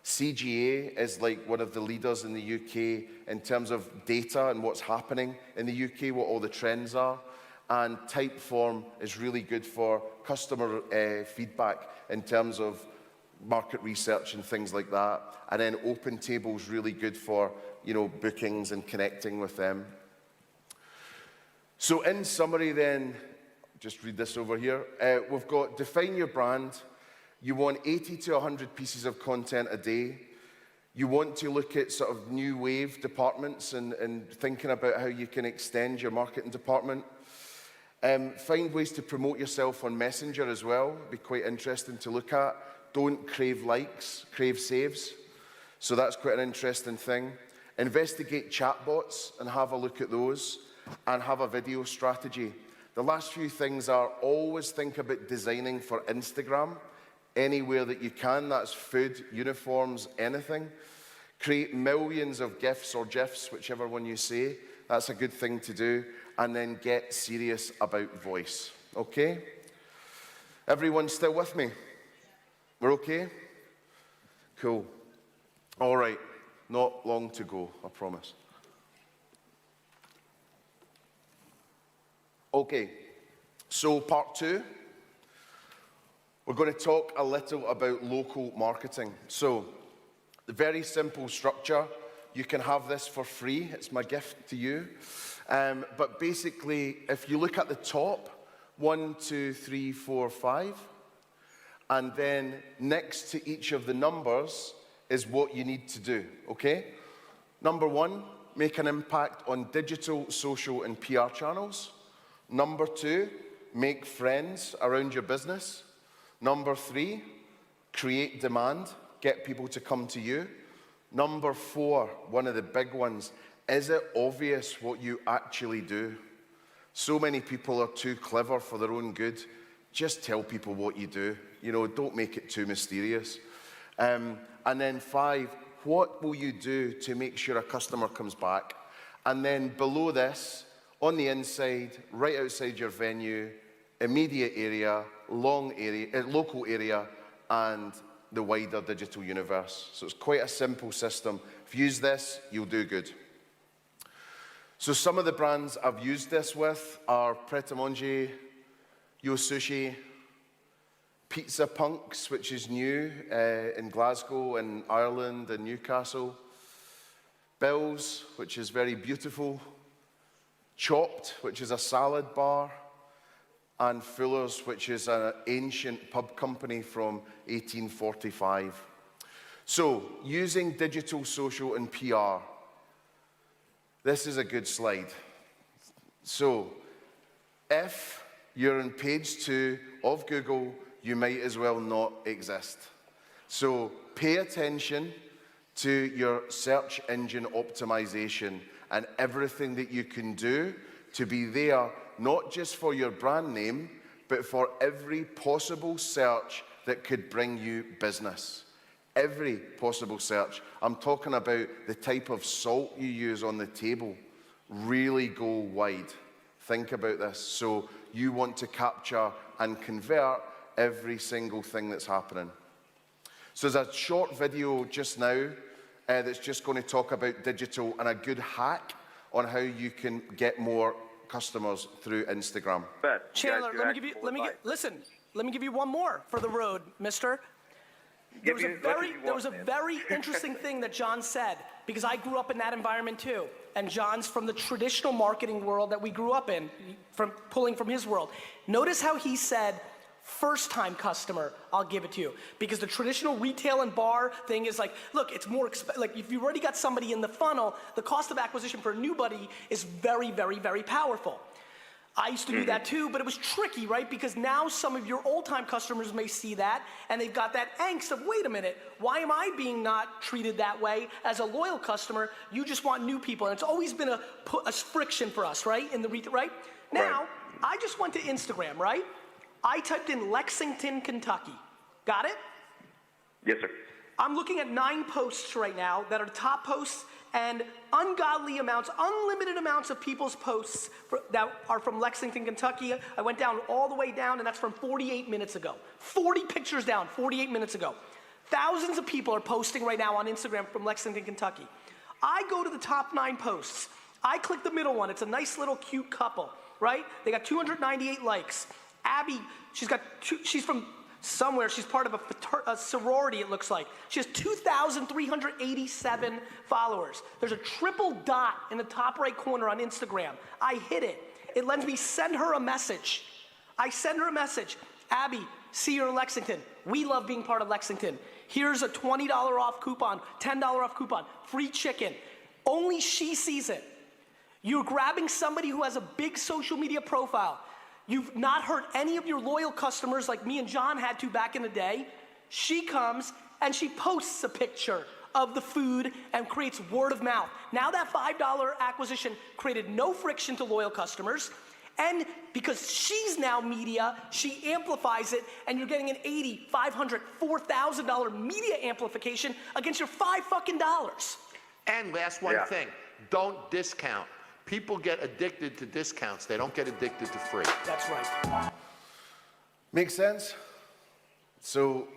CGA is like one of the leaders in the UK in terms of data and what's happening in the UK, what all the trends are. And Typeform is really good for customer feedback in terms of market research and things like that. And then OpenTable is really good for, you know, bookings and connecting with them. So in summary then, just read this over here. We've got define your brand. You want 80 to 100 pieces of content a day. You want to look at sort of new wave departments and thinking about how you can extend your marketing department. Find ways to promote yourself on Messenger as well. It'd be quite interesting to look at. Don't crave likes, crave saves. So that's quite an interesting thing. Investigate chatbots and have a look at those, and have a video strategy. The last few things are always think about designing for Instagram anywhere that you can. That's food, uniforms, anything. Create millions of GIFs or GIFs, whichever one you say. That's a good thing to do. And then get serious about voice. Okay? Everyone still with me? We're okay? Cool. All right. Not long to go, I promise. Okay, so part 2, we're going to talk a little about local marketing. So, the very simple structure, you can have this for free, it's my gift to you. But basically, if you look at the top, 1, 2, 3, 4, 5, and then next to each of the numbers is what you need to do, okay? Number 1, make an impact on digital, social, and PR channels. Number 2, make friends around your business. Number 3, create demand, get people to come to you. Number 4, one of the big ones, is it obvious what you actually do? So many people are too clever for their own good. Just tell people what you do. You know, don't make it too mysterious. And then 5, what will you do to make sure a customer comes back? And then below this, on the inside, right outside your venue, immediate area, local area, and the wider digital universe. So it's quite a simple system. If you use this, you'll do good. So some of the brands I've used this with are Pret, Manger, Sushi, Pizza Punks, which is new in Glasgow and Ireland and Newcastle, Bill's, which is very beautiful, Chopped, which is a salad bar, and Fuller's, which is an ancient pub company from 1845. So, using digital, social, and PR. This is a good slide. So, if you're on page 2 of Google, you might as well not exist. So, pay attention to your search engine optimization and everything that you can do to be there, not just for your brand name, but for every possible search that could bring you business. Every possible search. I'm talking about the type of salt you use on the table. Really go wide. Think about this. So you want to capture and convert every single thing that's happening. So there's a short video just now that's just going to talk about digital and a good hack on how you can get more customers through Instagram. Chandler, let me give you one more for the road, mister. There was a very interesting thing that John said, because I grew up in that environment too. And John's from the traditional marketing world that we grew up in, pulling from his world. Notice how he said, first-time customer, I'll give it to you. Because the traditional retail and bar thing is like, look, it's more like if you've already got somebody in the funnel, the cost of acquisition for a newbody is very, very, very powerful. I used to do that too, but it was tricky, right? Because now some of your old-time customers may see that, and they've got that angst of, wait a minute, why am I being not treated that way as a loyal customer? You just want new people, and it's always been a friction for us, right? In the right? Now, I just went to Instagram, right? I typed in Lexington, Kentucky. Got it? Yes, sir. I'm looking at 9 posts right now that are top posts, and ungodly amounts, unlimited amounts of people's posts that are from Lexington, Kentucky. I went down all the way down, and that's from 48 minutes ago. 40 pictures down, 48 minutes ago. Thousands of people are posting right now on Instagram from Lexington, Kentucky. I go to the top 9 posts. I click the middle one. It's a nice little cute couple, right? They got 298 likes. Abby, she's from somewhere. She's part of a sorority, it looks like. She has 2,387 followers. There's a triple dot in the top right corner on Instagram. I hit it. It lets me send her a message. I send her a message. Abby, see you in Lexington. We love being part of Lexington. Here's a $20 off coupon, $10 off coupon, free chicken. Only she sees it. You're grabbing somebody who has a big social media profile. You've not hurt any of your loyal customers like me and John had to back in the day. She comes and she posts a picture of the food and creates word of mouth. Now that $5 acquisition created no friction to loyal customers, and because she's now media, she amplifies it, and you're getting an $80, $500, $4,000 media amplification against your $5 And last one thing, don't discount. People get addicted to discounts. They don't get addicted to free. That's right. Makes sense? So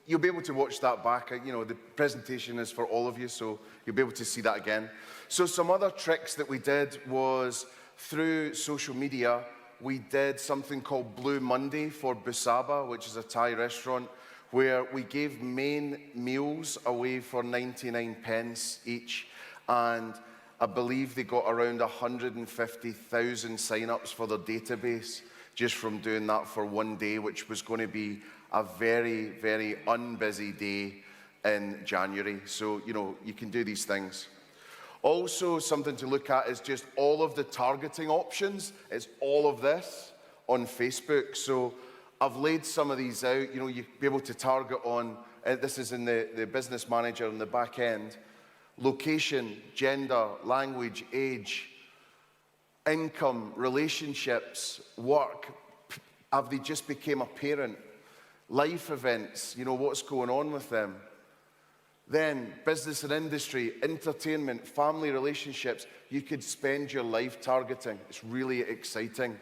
you'll be able to watch that back. You know, the presentation is for all of you, so you'll be able to see that again. So some other tricks that we did was through social media, we did something called Blue Monday for Busaba, which is a Thai restaurant, where we gave main meals away for 99 pence each. And I believe they got around 150,000 sign-ups for their database just from doing that for one day, which was going to be a very, very unbusy day in January. So, you know, you can do these things. Also, something to look at is just all of the targeting options. It's all of this on Facebook. So I've laid some of these out. You know, you'll be able to target on, this is in the business manager in the back end, location, gender, language, age, income, relationships, work. Have they just become a parent? Life events, you know, what's going on with them? Then business and industry, entertainment, family relationships. You could spend your life targeting. It's really exciting.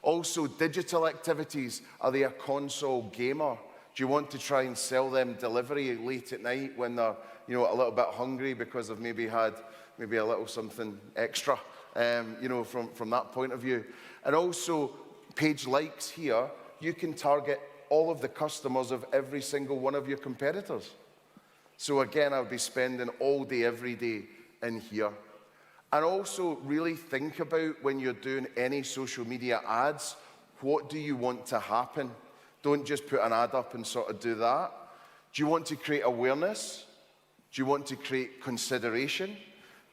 Also, digital activities. Are they a console gamer? Do you want to try and sell them delivery late at night when they're, you know, a little bit hungry because they've maybe had a little something extra, you know, from that point of view? And also, page likes here, you can target all of the customers of every single one of your competitors. So again, I'll be spending all day, every day in here. And also really think about when you're doing any social media ads, what do you want to happen? Don't just put an ad up and sort of do that. Do you want to create awareness? Do you want to create consideration?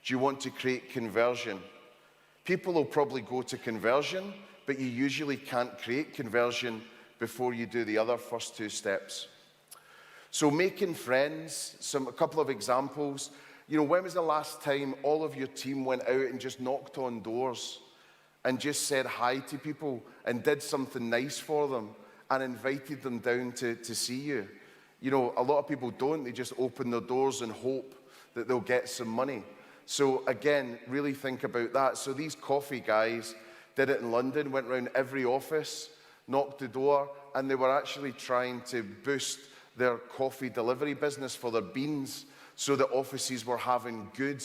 Do you want to create conversion? People will probably go to conversion, but you usually can't create conversion before you do the other first two steps. So making friends, a couple of examples. You know, when was the last time all of your team went out and just knocked on doors and just said hi to people and did something nice for them and invited them down to see you? You know, a lot of people don't. They just open their doors and hope that they'll get some money. So again, really think about that. So these coffee guys did it in London, went around every office, knocked the door, and they were actually trying to boost their coffee delivery business for their beans so that offices were having good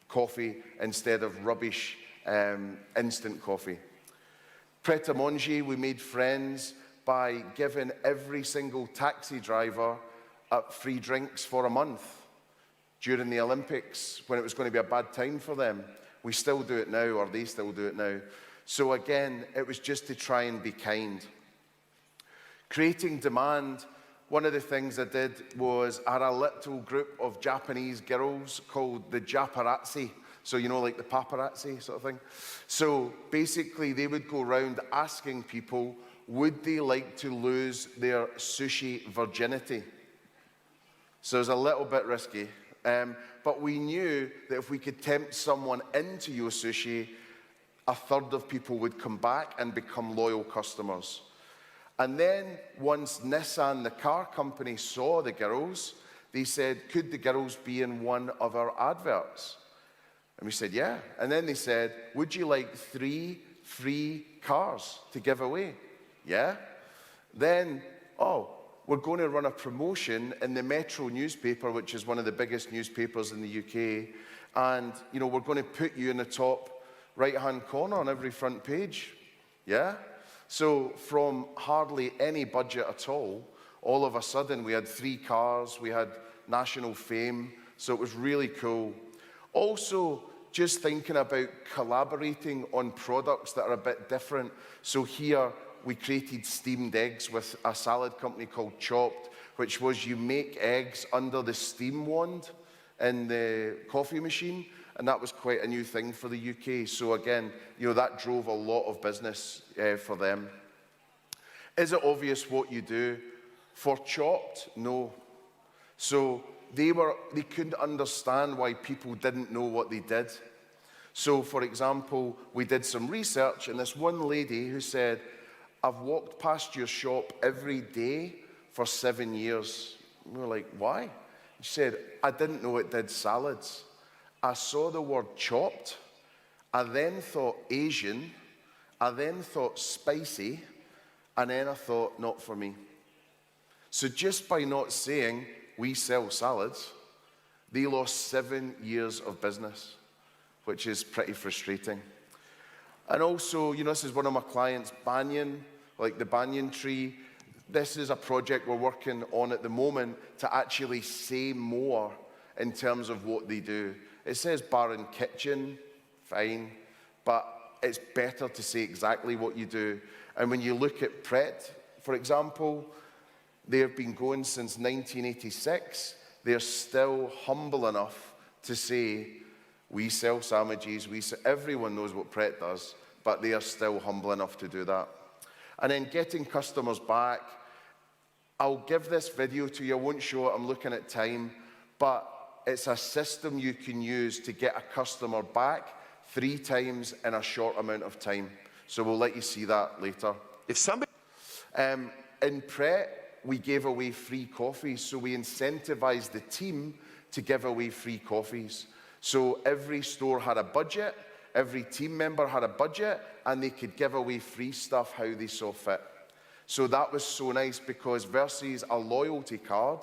coffee instead of rubbish instant coffee. Pret, Manger, we made friends by giving every single taxi driver free drinks for a month during the Olympics when it was going to be a bad time for them. We still do it now, or they still do it now. So again, it was just to try and be kind. Creating demand. One of the things I did was I had a little group of Japanese girls called the Japarazzi. So, you know, like the paparazzi sort of thing. So basically, they would go around asking people, would they like to lose their sushi virginity? So it was a little bit risky. But we knew that if we could tempt someone into your sushi, a third of people would come back and become loyal customers. And then once Nissan, the car company, saw the girls, they said, could the girls be in one of our adverts? And we said, yeah. And then they said, would you like 3 free cars to give away? Yeah. Then, we're going to run a promotion in the Metro newspaper, which is one of the biggest newspapers in the UK. And, you know, we're going to put you in the top right-hand corner on every front page. Yeah. So from hardly any budget at all of a sudden we had 3 cars, we had national fame, so it was really cool. Also, just thinking about collaborating on products that are a bit different. So here we created steamed eggs with a salad company called Chopped, which was you make eggs under the steam wand in the coffee machine, and that was quite a new thing for the UK. So again, that drove a lot of business for them. Is it obvious what you do? For Chopped, no. So they couldn't understand why people didn't know what they did. So for example, we did some research, and this one lady who said, I've walked past your shop every day for 7 years. We were like, why? She said, I didn't know it did salads. I saw the word chopped. I then thought Asian. I then thought spicy. And then I thought, not for me. So just by not saying we sell salads, they lost 7 years of business, which is pretty frustrating. And also, this is one of my clients, banyan, like the banyan tree. This is a project we're working on at the moment to actually say more in terms of what they do. It says bar and kitchen, fine, but it's better to say exactly what you do. And when you look at Pret, for example, they have been going since 1986. They're still humble enough to say, we sell sandwiches, everyone knows what Pret does, but they are still humble enough to do that. And then getting customers back, I'll give this video to you, I won't show it, I'm looking at time, but it's a system you can use to get a customer back 3 times in a short amount of time. So we'll let you see that later. If somebody... In Pret, we gave away free coffees, so we incentivized the team to give away free coffees. So every store had a budget, every team member had a budget, and they could give away free stuff how they saw fit. So that was so nice, because versus a loyalty card,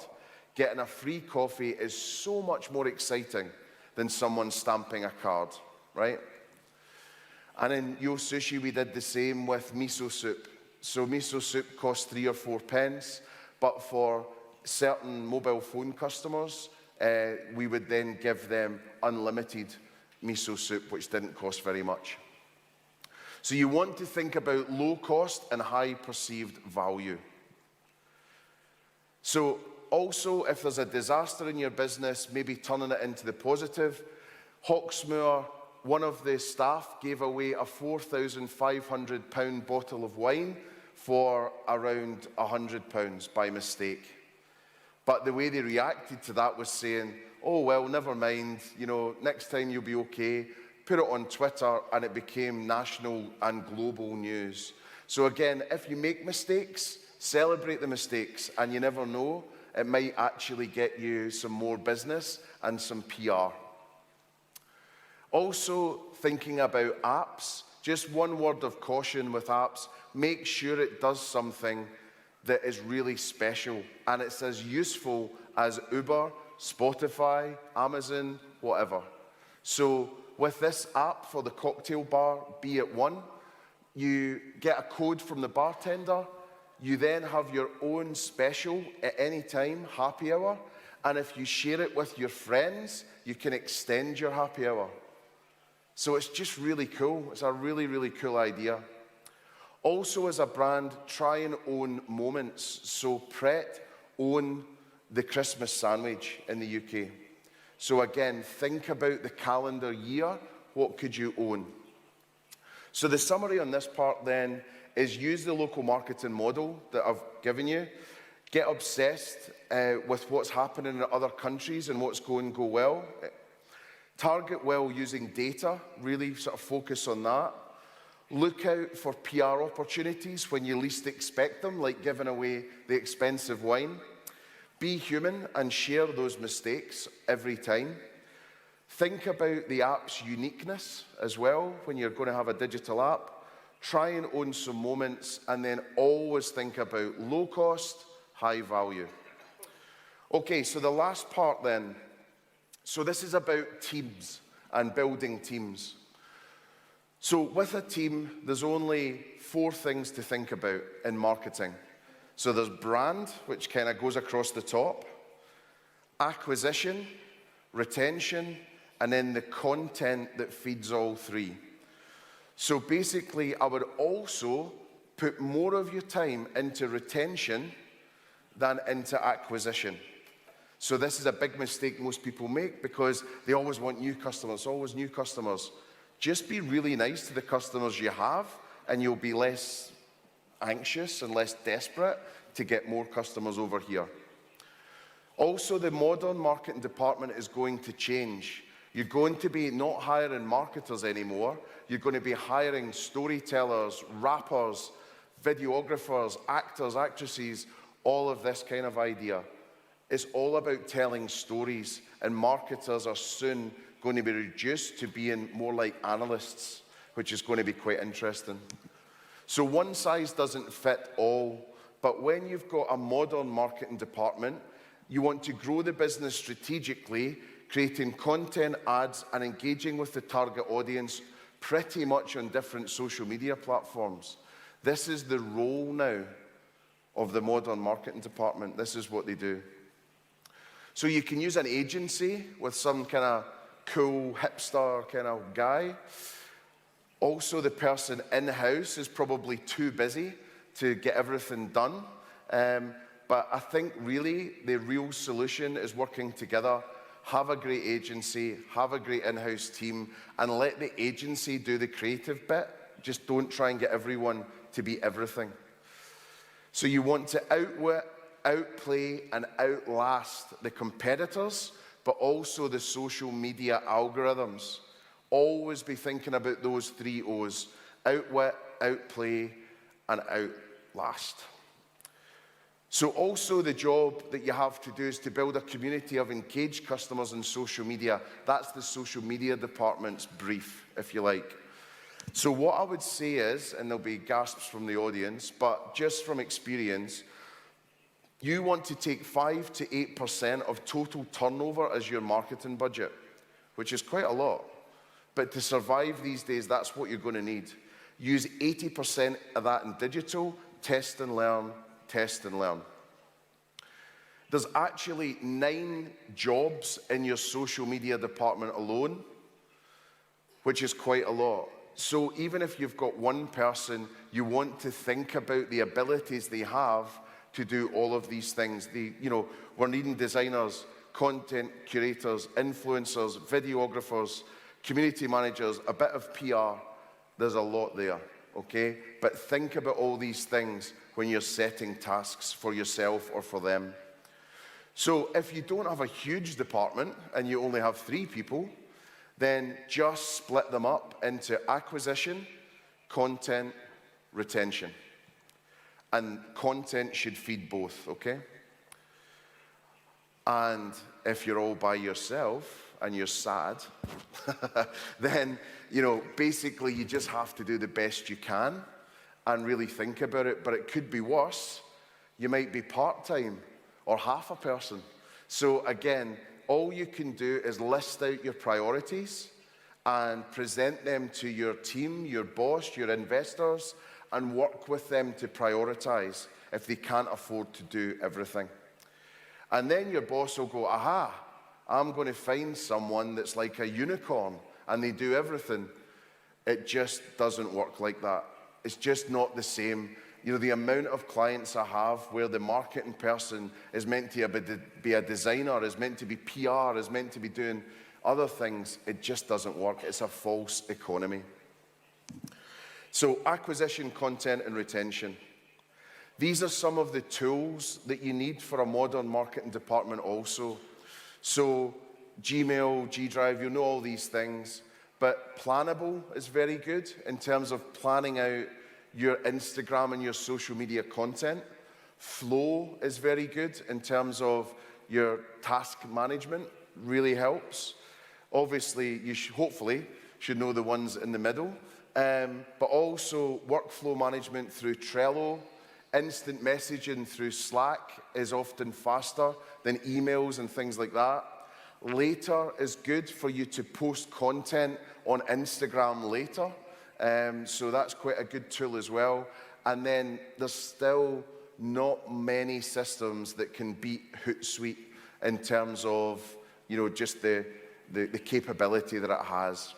getting a free coffee is so much more exciting than someone stamping a card, right? And in Yo Sushi, we did the same with miso soup. So miso soup cost 3 or 4 pence, but for certain mobile phone customers, we would then give them unlimited miso soup, which didn't cost very much. So you want to think about low cost and high perceived value. So also, if there's a disaster in your business, maybe turning it into the positive. Hawksmoor, one of the staff gave away a £4,500 bottle of wine for around £100 by mistake. But the way they reacted to that was saying, oh, well, never mind, next time you'll be okay. Put it on Twitter, and it became national and global news. So again, if you make mistakes, celebrate the mistakes, and you never know, it might actually get you some more business and some PR. Also, thinking about apps, just one word of caution with apps, make sure it does something that is really special, and it's as useful as Uber, Spotify, Amazon, whatever. So with this app for the cocktail bar, Be It One, you get a code from the bartender, you then have your own special at any time, happy hour, and if you share it with your friends, you can extend your happy hour. So it's just really cool. It's a really, really cool idea. Also, as a brand, try and own moments. So Pret own the Christmas sandwich in the UK. So again, think about the calendar year. What could you own? So the summary on this part then is use the local marketing model that I've given you. Get obsessed with what's happening in other countries and what's going to go well. Target well using data, really sort of focus on that. Look out for PR opportunities when you least expect them, like giving away the expensive wine. Be human and share those mistakes every time. Think about the app's uniqueness as well when you're going to have a digital app. Try and own some moments, and then always think about low cost, high value. Okay, so the last part then. So this is about teams and building teams. So with a team, there's only 4 things to think about in marketing. So there's brand, which kind of goes across the top, acquisition, retention, and then the content that feeds all 3. So basically, I would also put more of your time into retention than into acquisition. So this is a big mistake most people make because they always want new customers, always new customers. Just be really nice to the customers you have, and you'll be less anxious and less desperate to get more customers over here. Also, the modern marketing department is going to change. You're going to be not hiring marketers anymore. You're going to be hiring storytellers, rappers, videographers, actors, actresses, all of this kind of idea. It's all about telling stories, and marketers are soon going to be reduced to being more like analysts, which is going to be quite interesting. So one size doesn't fit all, but when you've got a modern marketing department, you want to grow the business strategically, creating content, ads, and engaging with the target audience pretty much on different social media platforms. This is the role now of the modern marketing department. This is what they do. So you can use an agency with some kind of cool hipster kind of guy. Also, the person in-house is probably too busy to get everything done. But I think really the real solution is working together. Have a great agency, have a great in-house team, and let the agency do the creative bit. Just don't try and get everyone to be everything. So you want to outwit, outplay, and outlast the competitors, but also the social media algorithms. Always be thinking about those 3 O's: outwit, outplay, and outlast. So also the job that you have to do is to build a community of engaged customers in social media. That's the social media department's brief, if you like. So what I would say is, and there'll be gasps from the audience, but just from experience, you want to take 5 to 8% of total turnover as your marketing budget, which is quite a lot. But to survive these days, that's what you're going to need. Use 80% of that in digital, test and learn, test and learn. There's actually 9 jobs in your social media department alone, which is quite a lot. So even if you've got one person, you want to think about the abilities they have to do all of these things. We're needing designers, content curators, influencers, videographers, community managers, a bit of PR. There's a lot there, okay? But think about all these things when you're setting tasks for yourself or for them. So if you don't have a huge department and you only have 3 people, then just split them up into acquisition, content, retention. And content should feed both, okay? And if you're all by yourself and you're sad, then, basically you just have to do the best you can and really think about it. But it could be worse. You might be part-time or half a person. So again, all you can do is list out your priorities and present them to your team, your boss, your investors, and work with them to prioritize if they can't afford to do everything. And then your boss will go, aha, I'm going to find someone that's like a unicorn and they do everything. It just doesn't work like that. It's just not the same. The amount of clients I have where the marketing person is meant to be a designer, is meant to be PR, is meant to be doing other things, it just doesn't work. It's a false economy. So acquisition, content, and retention. These are some of the tools that you need for a modern marketing department also. So Gmail, G Drive, you know all these things. But Plannable is very good in terms of planning out your Instagram and your social media content. Flow is very good in terms of your task management, really helps. Obviously, you hopefully should know the ones in the middle, but also workflow management through Trello. Instant messaging through Slack is often faster than emails and things like that. Later is good for you to post content on Instagram later. So that's quite a good tool as well. And then there's still not many systems that can beat Hootsuite in terms of, just the capability that it has.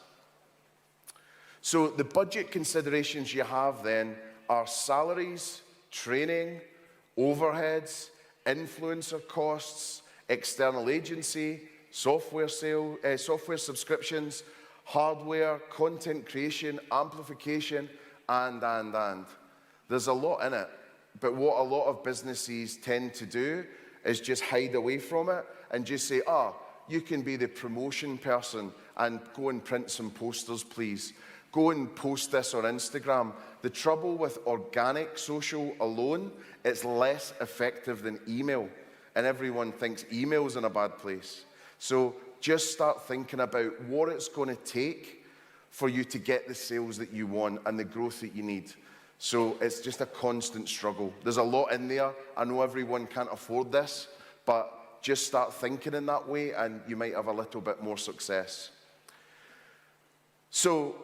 So the budget considerations you have then are salaries, training, overheads, influencer costs, external agency, software subscriptions, hardware, content creation, amplification, and. There's a lot in it, but what a lot of businesses tend to do is just hide away from it and just say, you can be the promotion person and go and print some posters, please. Go and post this on Instagram. The trouble with organic social alone, it's less effective than email, and everyone thinks email's in a bad place. So just start thinking about what it's going to take for you to get the sales that you want and the growth that you need. So it's just a constant struggle. There's a lot in there. I know everyone can't afford this, but just start thinking in that way and you might have a little bit more success. So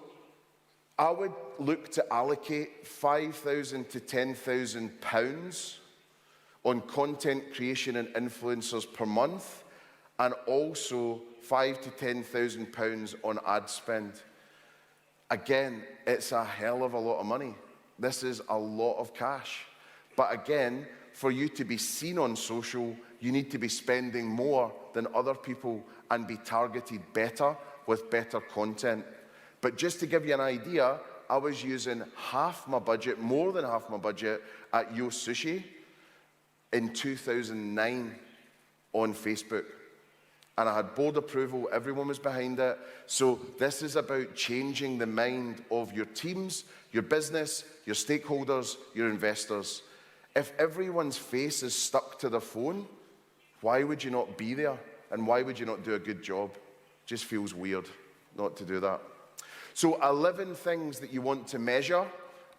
I would look to allocate £5,000 to £10,000 on content creation and influencers per month, and also £5,000 to £10,000 on ad spend. Again, it's a hell of a lot of money. This is a lot of cash. But again, for you to be seen on social, you need to be spending more than other people and be targeted better with better content. But just to give you an idea, I was using half my budget, more than half my budget, at Sushi in 2009 on Facebook. And I had board approval, everyone was behind it. So this is about changing the mind of your teams, your business, your stakeholders, your investors. If everyone's face is stuck to their phone, why would you not be there? And why would you not do a good job? Just feels weird not to do that. So 11 things that you want to measure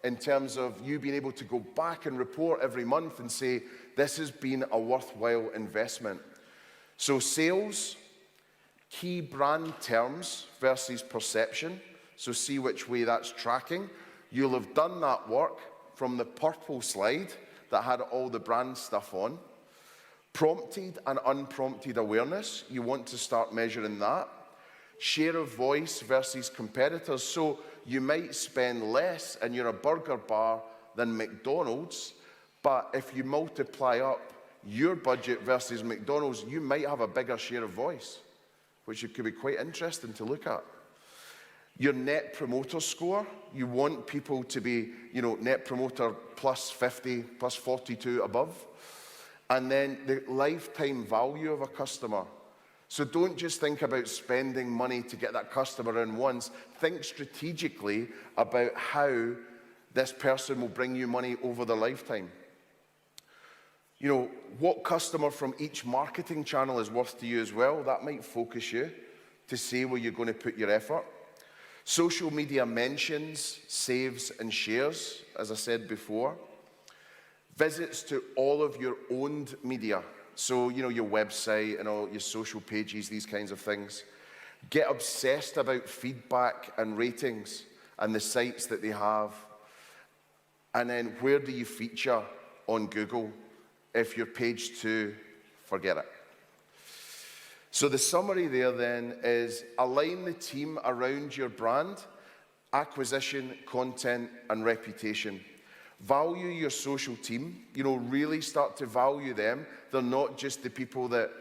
in terms of you being able to go back and report every month and say, this has been a worthwhile investment. So sales, key brand terms versus perception. So see which way that's tracking. You'll have done that work from the purple slide that had all the brand stuff on. Prompted and unprompted awareness, you want to start measuring that. Share of voice versus competitors. So you might spend less and you're a burger bar than McDonald's, but if you multiply up your budget versus McDonald's, you might have a bigger share of voice, which could be quite interesting to look at. Your net promoter score, you want people to be, net promoter plus 50, plus 42 above. And then the lifetime value of a customer. So don't just think about spending money to get that customer in once. Think strategically about how this person will bring you money over the lifetime. What customer from each marketing channel is worth to you as well. That might focus you to see where you're going to put your effort. Social media mentions, saves, and shares, as I said before. Visits to all of your owned media. So, your website and all your social pages, these kinds of things. Get obsessed about feedback and ratings and the sites that they have. And then where do you feature on Google? If you're page 2, forget it. So the summary there then is align the team around your brand, acquisition, content, and reputation. Value your social team, really start to value them. They're not just the people that,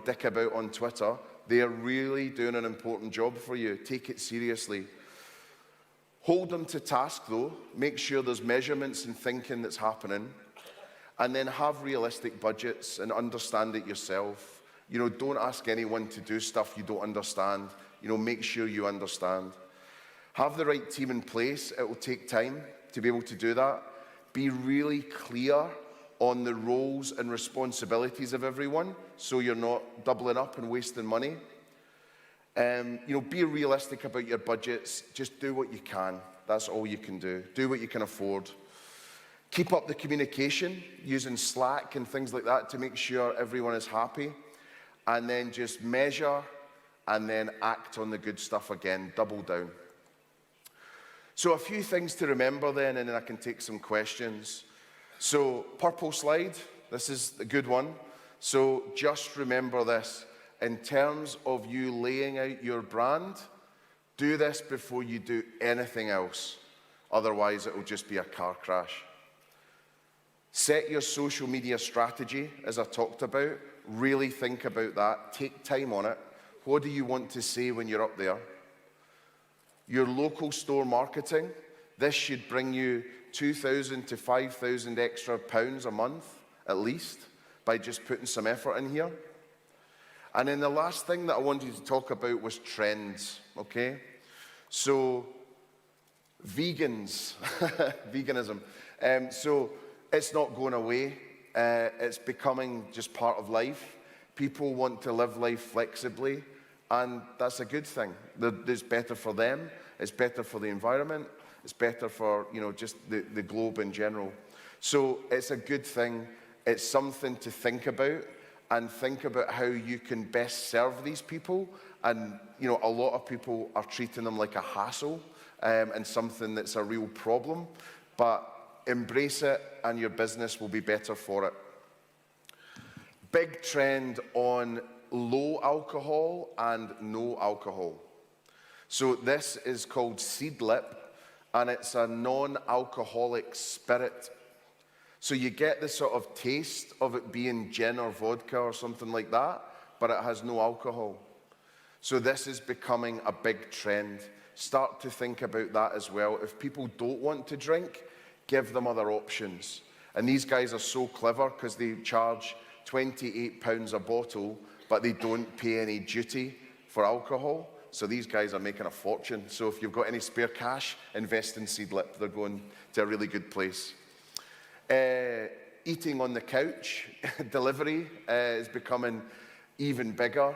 dick about on Twitter. They are really doing an important job for you. Take it seriously. Hold them to task though. Make sure there's measurements and thinking that's happening. And then have realistic budgets and understand it yourself. Don't ask anyone to do stuff you don't understand. Make sure you understand. Have the right team in place. It will take time to be able to do that. Be really clear on the roles and responsibilities of everyone so you're not doubling up and wasting money. Be realistic about your budgets. Just do what you can. That's all you can do. Do what you can afford. Keep up the communication using Slack and things like that to make sure everyone is happy. And then just measure and then act on the good stuff again. Double down. So a few things to remember then, and then I can take some questions. So purple slide, this is a good one. So just remember this. In terms of you laying out your brand, do this before you do anything else. Otherwise, it will just be a car crash. Set your social media strategy, as I talked about, really think about that. Take time on it. What do you want to say when you're up there? Your local store marketing, this should bring you 2,000 to 5,000 extra pounds a month, at least, by just putting some effort in here. And then the last thing that I wanted to talk about was trends, okay? So, vegans, veganism. So, it's not going away. It's becoming just part of life. People want to live life flexibly, and that's a good thing. It's better for them. It's better for the environment. It's better for, you know, just the globe in general. So it's a good thing. It's something to think about, and think about how you can best serve these people. And, you know, a lot of people are treating them like a hassle and something that's a real problem. But embrace it, and your business will be better for it. Big trend on low alcohol and no alcohol. So this is called Seedlip, and it's a non-alcoholic spirit. So you get the sort of taste of it being gin or vodka or something like that, but it has no alcohol. So this is becoming a big trend. Start to think about that as well. If people don't want to drink, give them other options. And these guys are so clever because they charge £28 a bottle, but they don't pay any duty for alcohol. So these guys are making a fortune. So if you've got any spare cash, invest in Seedlip. They're going to a really good place. Eating on the couch, delivery is becoming even bigger.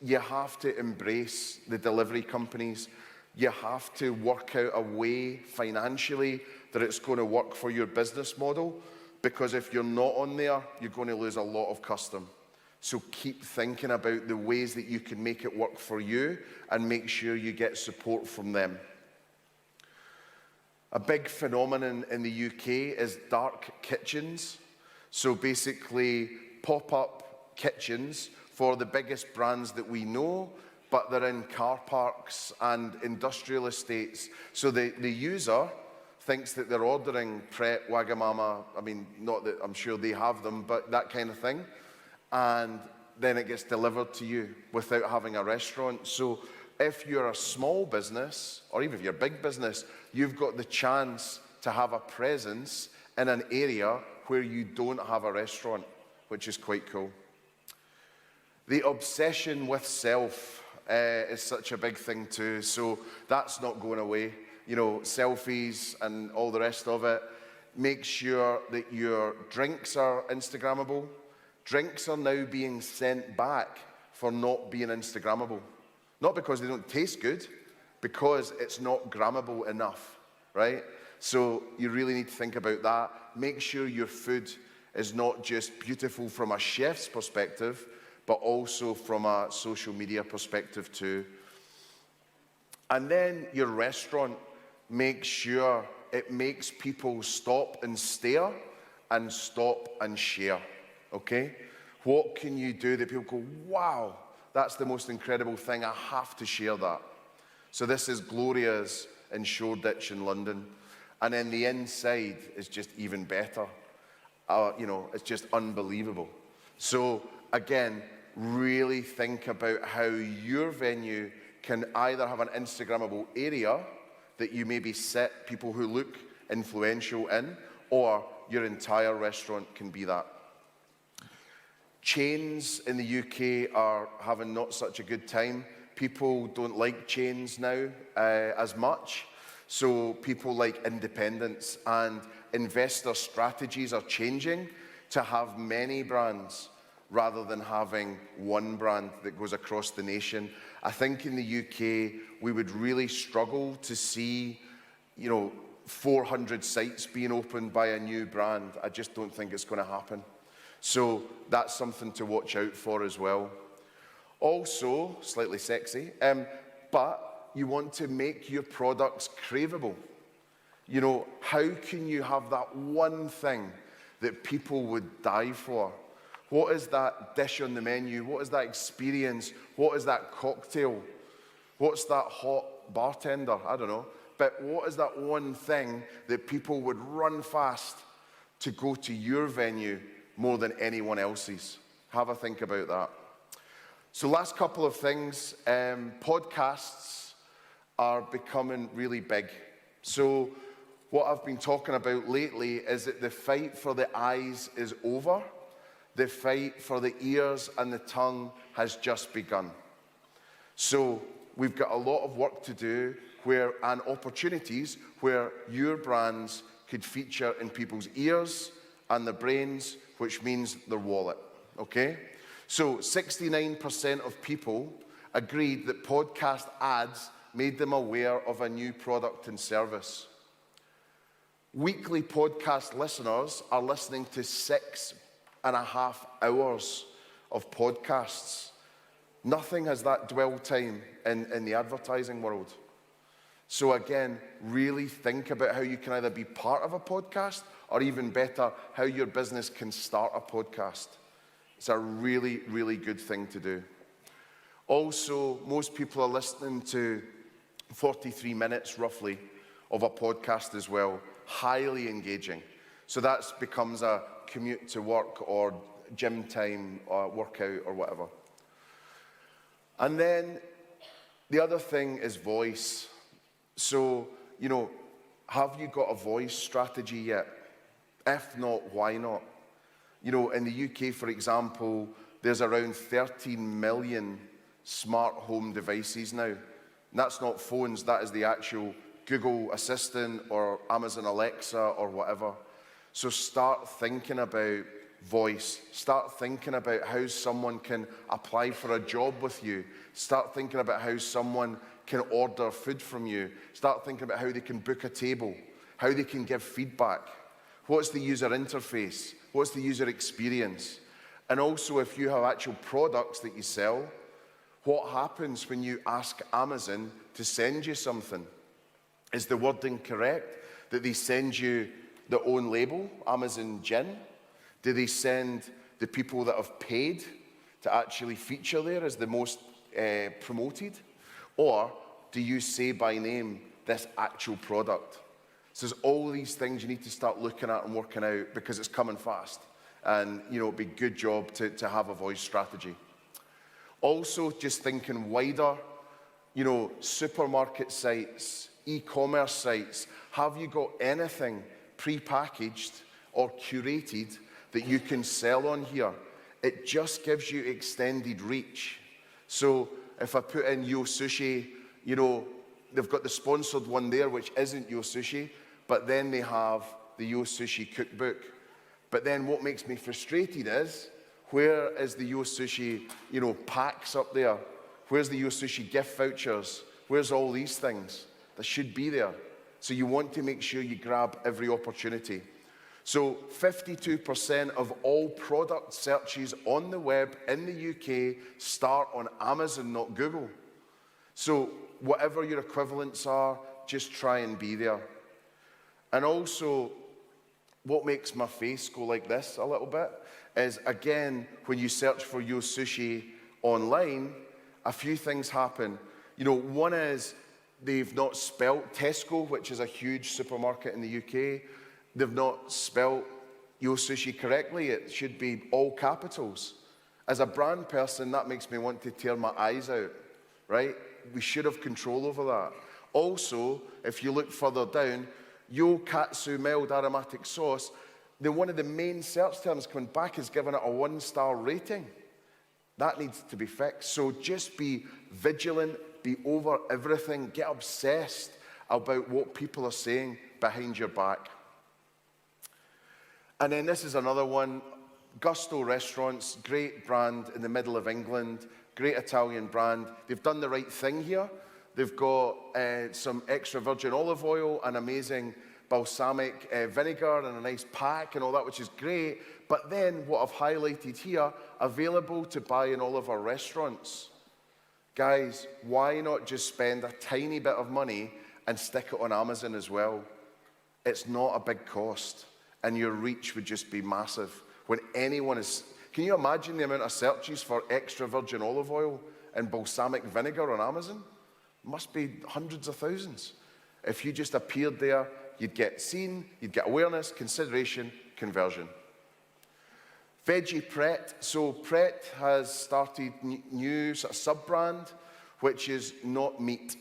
You have to embrace the delivery companies. You have to work out a way financially that it's going to work for your business model, because if you're not on there, you're going to lose a lot of custom. So keep thinking about the ways that you can make it work for you, and make sure you get support from them. A big phenomenon in the UK is dark kitchens. So basically pop-up kitchens for the biggest brands that we know, but they're in car parks and industrial estates. So the user thinks that they're ordering Pret, Wagamama, I mean, not that I'm sure they have them, but that kind of thing. And then it gets delivered to you without having a restaurant. So if you're a small business, or even if you're a big business, you've got the chance to have a presence in an area where you don't have a restaurant, which is quite cool. The obsession with self is such a big thing too, so that's not going away. You know, selfies and all the rest of it. Make sure that your drinks are Instagrammable. Drinks are now being sent back for not being Instagrammable. Not because they don't taste good, because it's not grammable enough, right? So you really need to think about that. Make sure your food is not just beautiful from a chef's perspective, but also from a social media perspective too. And then your restaurant, make sure it makes people stop and stare and stop and share, okay? What can you do that people go, wow, that's the most incredible thing, I have to share that. So this is Gloria's in Shoreditch in London. And then the inside is just even better. You know, it's just unbelievable. So again, really think about how your venue can either have an Instagrammable area that you maybe set people who look influential in, or your entire restaurant can be that. Chains in the UK are having not such a good time. People don't like chains now as much. So people like independence, and investor strategies are changing to have many brands rather than having one brand that goes across the nation. I think in the UK, we would really struggle to see, you know, 400 sites being opened by a new brand. I just don't think it's going to happen. So that's something to watch out for as well. Also, slightly sexy, but you want to make your products craveable. You know, how can you have that one thing that people would die for? What is that dish on the menu? What is that experience? What is that cocktail? What's that hot bartender? I don't know. But what is that one thing that people would run fast to go to your venue more than anyone else's. Have a think about that. So last couple of things, podcasts are becoming really big. So what I've been talking about lately is that the fight for the eyes is over. The fight for the ears and the tongue has just begun. So we've got a lot of work to do and opportunities where your brands could feature in people's ears and their brains, which means their wallet, okay? So 69% of people agreed that podcast ads made them aware of a new product and service. Weekly podcast listeners are listening to 6.5 hours of podcasts. Nothing has that dwell time in the advertising world. So again, really think about how you can either be part of a podcast or even better, how your business can start a podcast. It's a really, really good thing to do. Also, most people are listening to 43 minutes roughly of a podcast as well, highly engaging. So that becomes a commute to work or gym time or workout or whatever. And then the other thing is voice. So, have you got a voice strategy yet? If not, why not? In the UK, for example, there's around 13 million smart home devices now. And that's not phones, that is the actual Google Assistant or Amazon Alexa or whatever. So start thinking about voice. Start thinking about how someone can apply for a job with you. Start thinking about how someone can order food from you. Start thinking about how they can book a table, how they can give feedback. What's the user interface? What's the user experience? And also, if you have actual products that you sell, what happens when you ask Amazon to send you something? Is the wording correct? That they send you their own label, Amazon Gin? Do they send the people that have paid to actually feature there as the most promoted? Or do you say by name this actual product? So there's all these things you need to start looking at and working out because it's coming fast. And, it'd be a good job to have a voice strategy. Also, just thinking wider, supermarket sites, e-commerce sites, have you got anything pre-packaged or curated that you can sell on here? It just gives you extended reach. So if I put in Yo Sushi, they've got the sponsored one there, which isn't Yo Sushi, but then they have the Yo Sushi cookbook. But then what makes me frustrated is, where is the Yo Sushi, packs up there? Where's the Yo Sushi gift vouchers? Where's all these things? That should be there. So you want to make sure you grab every opportunity. So 52% of all product searches on the web in the UK start on Amazon, not Google. So whatever your equivalents are, just try and be there. And also, what makes my face go like this a little bit is, again, when you search for Yo Sushi online, a few things happen. One is they've not spelt Tesco, which is a huge supermarket in the UK. They've not spelt Yo Sushi correctly. It should be all capitals. As a brand person, that makes me want to tear my eyes out, right? We should have control over that. Also, if you look further down, Yo Katsu mild aromatic sauce, one of the main search terms coming back is giving it a 1-star rating. That needs to be fixed. So just be vigilant, be over everything, get obsessed about what people are saying behind your back. And then this is another one, Gusto Restaurants, great brand in the middle of England, great Italian brand. They've done the right thing here. They've got some extra virgin olive oil, an amazing balsamic vinegar and a nice pack and all that, which is great. But then what I've highlighted here, available to buy in all of our restaurants. Guys, why not just spend a tiny bit of money and stick it on Amazon as well? It's not a big cost, and your reach would just be massive. When anyone is, can you imagine the amount of searches for extra virgin olive oil and balsamic vinegar on Amazon? Must be hundreds of thousands. If you just appeared there, you'd get seen, you'd get awareness, consideration, conversion. Veggie Pret. So Pret has started new sort of sub-brand, which is not meat.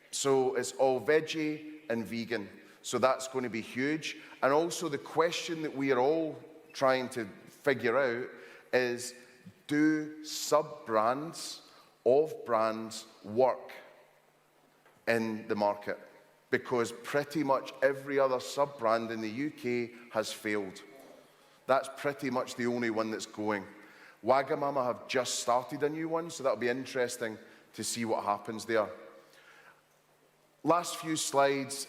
So it's all veggie and vegan. So that's going to be huge. And also the question that we are all trying to figure out is, do sub-brands of brands work in the market? Because pretty much every other sub-brand in the UK has failed. That's pretty much the only one that's going. Wagamama have just started a new one, so that'll be interesting to see what happens there. Last few slides.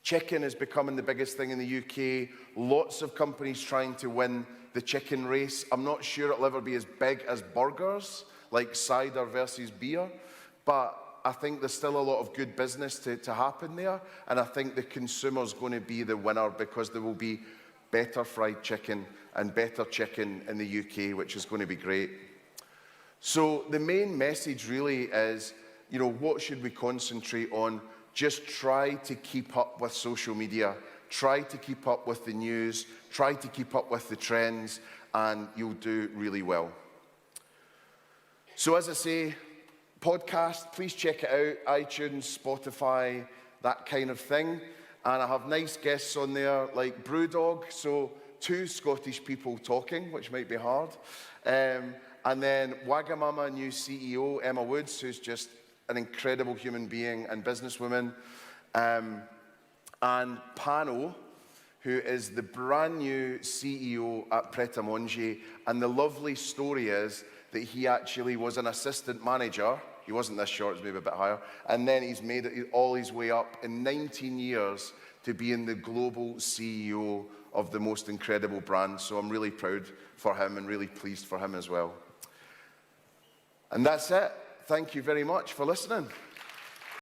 Chicken is becoming the biggest thing in the UK. Lots of companies trying to win the chicken race. I'm not sure it'll ever be as big as burgers, like cider versus beer, but I think there's still a lot of good business to happen there, and I think the consumer's going to be the winner because there will be better fried chicken and better chicken in the UK, which is going to be great. So the main message really is, you know, what should we concentrate on? Just try to keep up with social media, try to keep up with the news, try to keep up with the trends, and you'll do really well. So as I say, podcast, please check it out, iTunes, Spotify, that kind of thing. And I have nice guests on there like Brewdog, so 2 Scottish people talking, which might be hard. And then Wagamama new CEO, Emma Woods, who's just an incredible human being and businesswoman. And Pano, who is the brand new CEO at Pret a Manger. And the lovely story is that he actually was an assistant manager. He wasn't this short, he was maybe a bit higher. And then he's made it all his way up in 19 years to being the global CEO of the most incredible brand. So I'm really proud for him and really pleased for him as well. And that's it. Thank you very much for listening.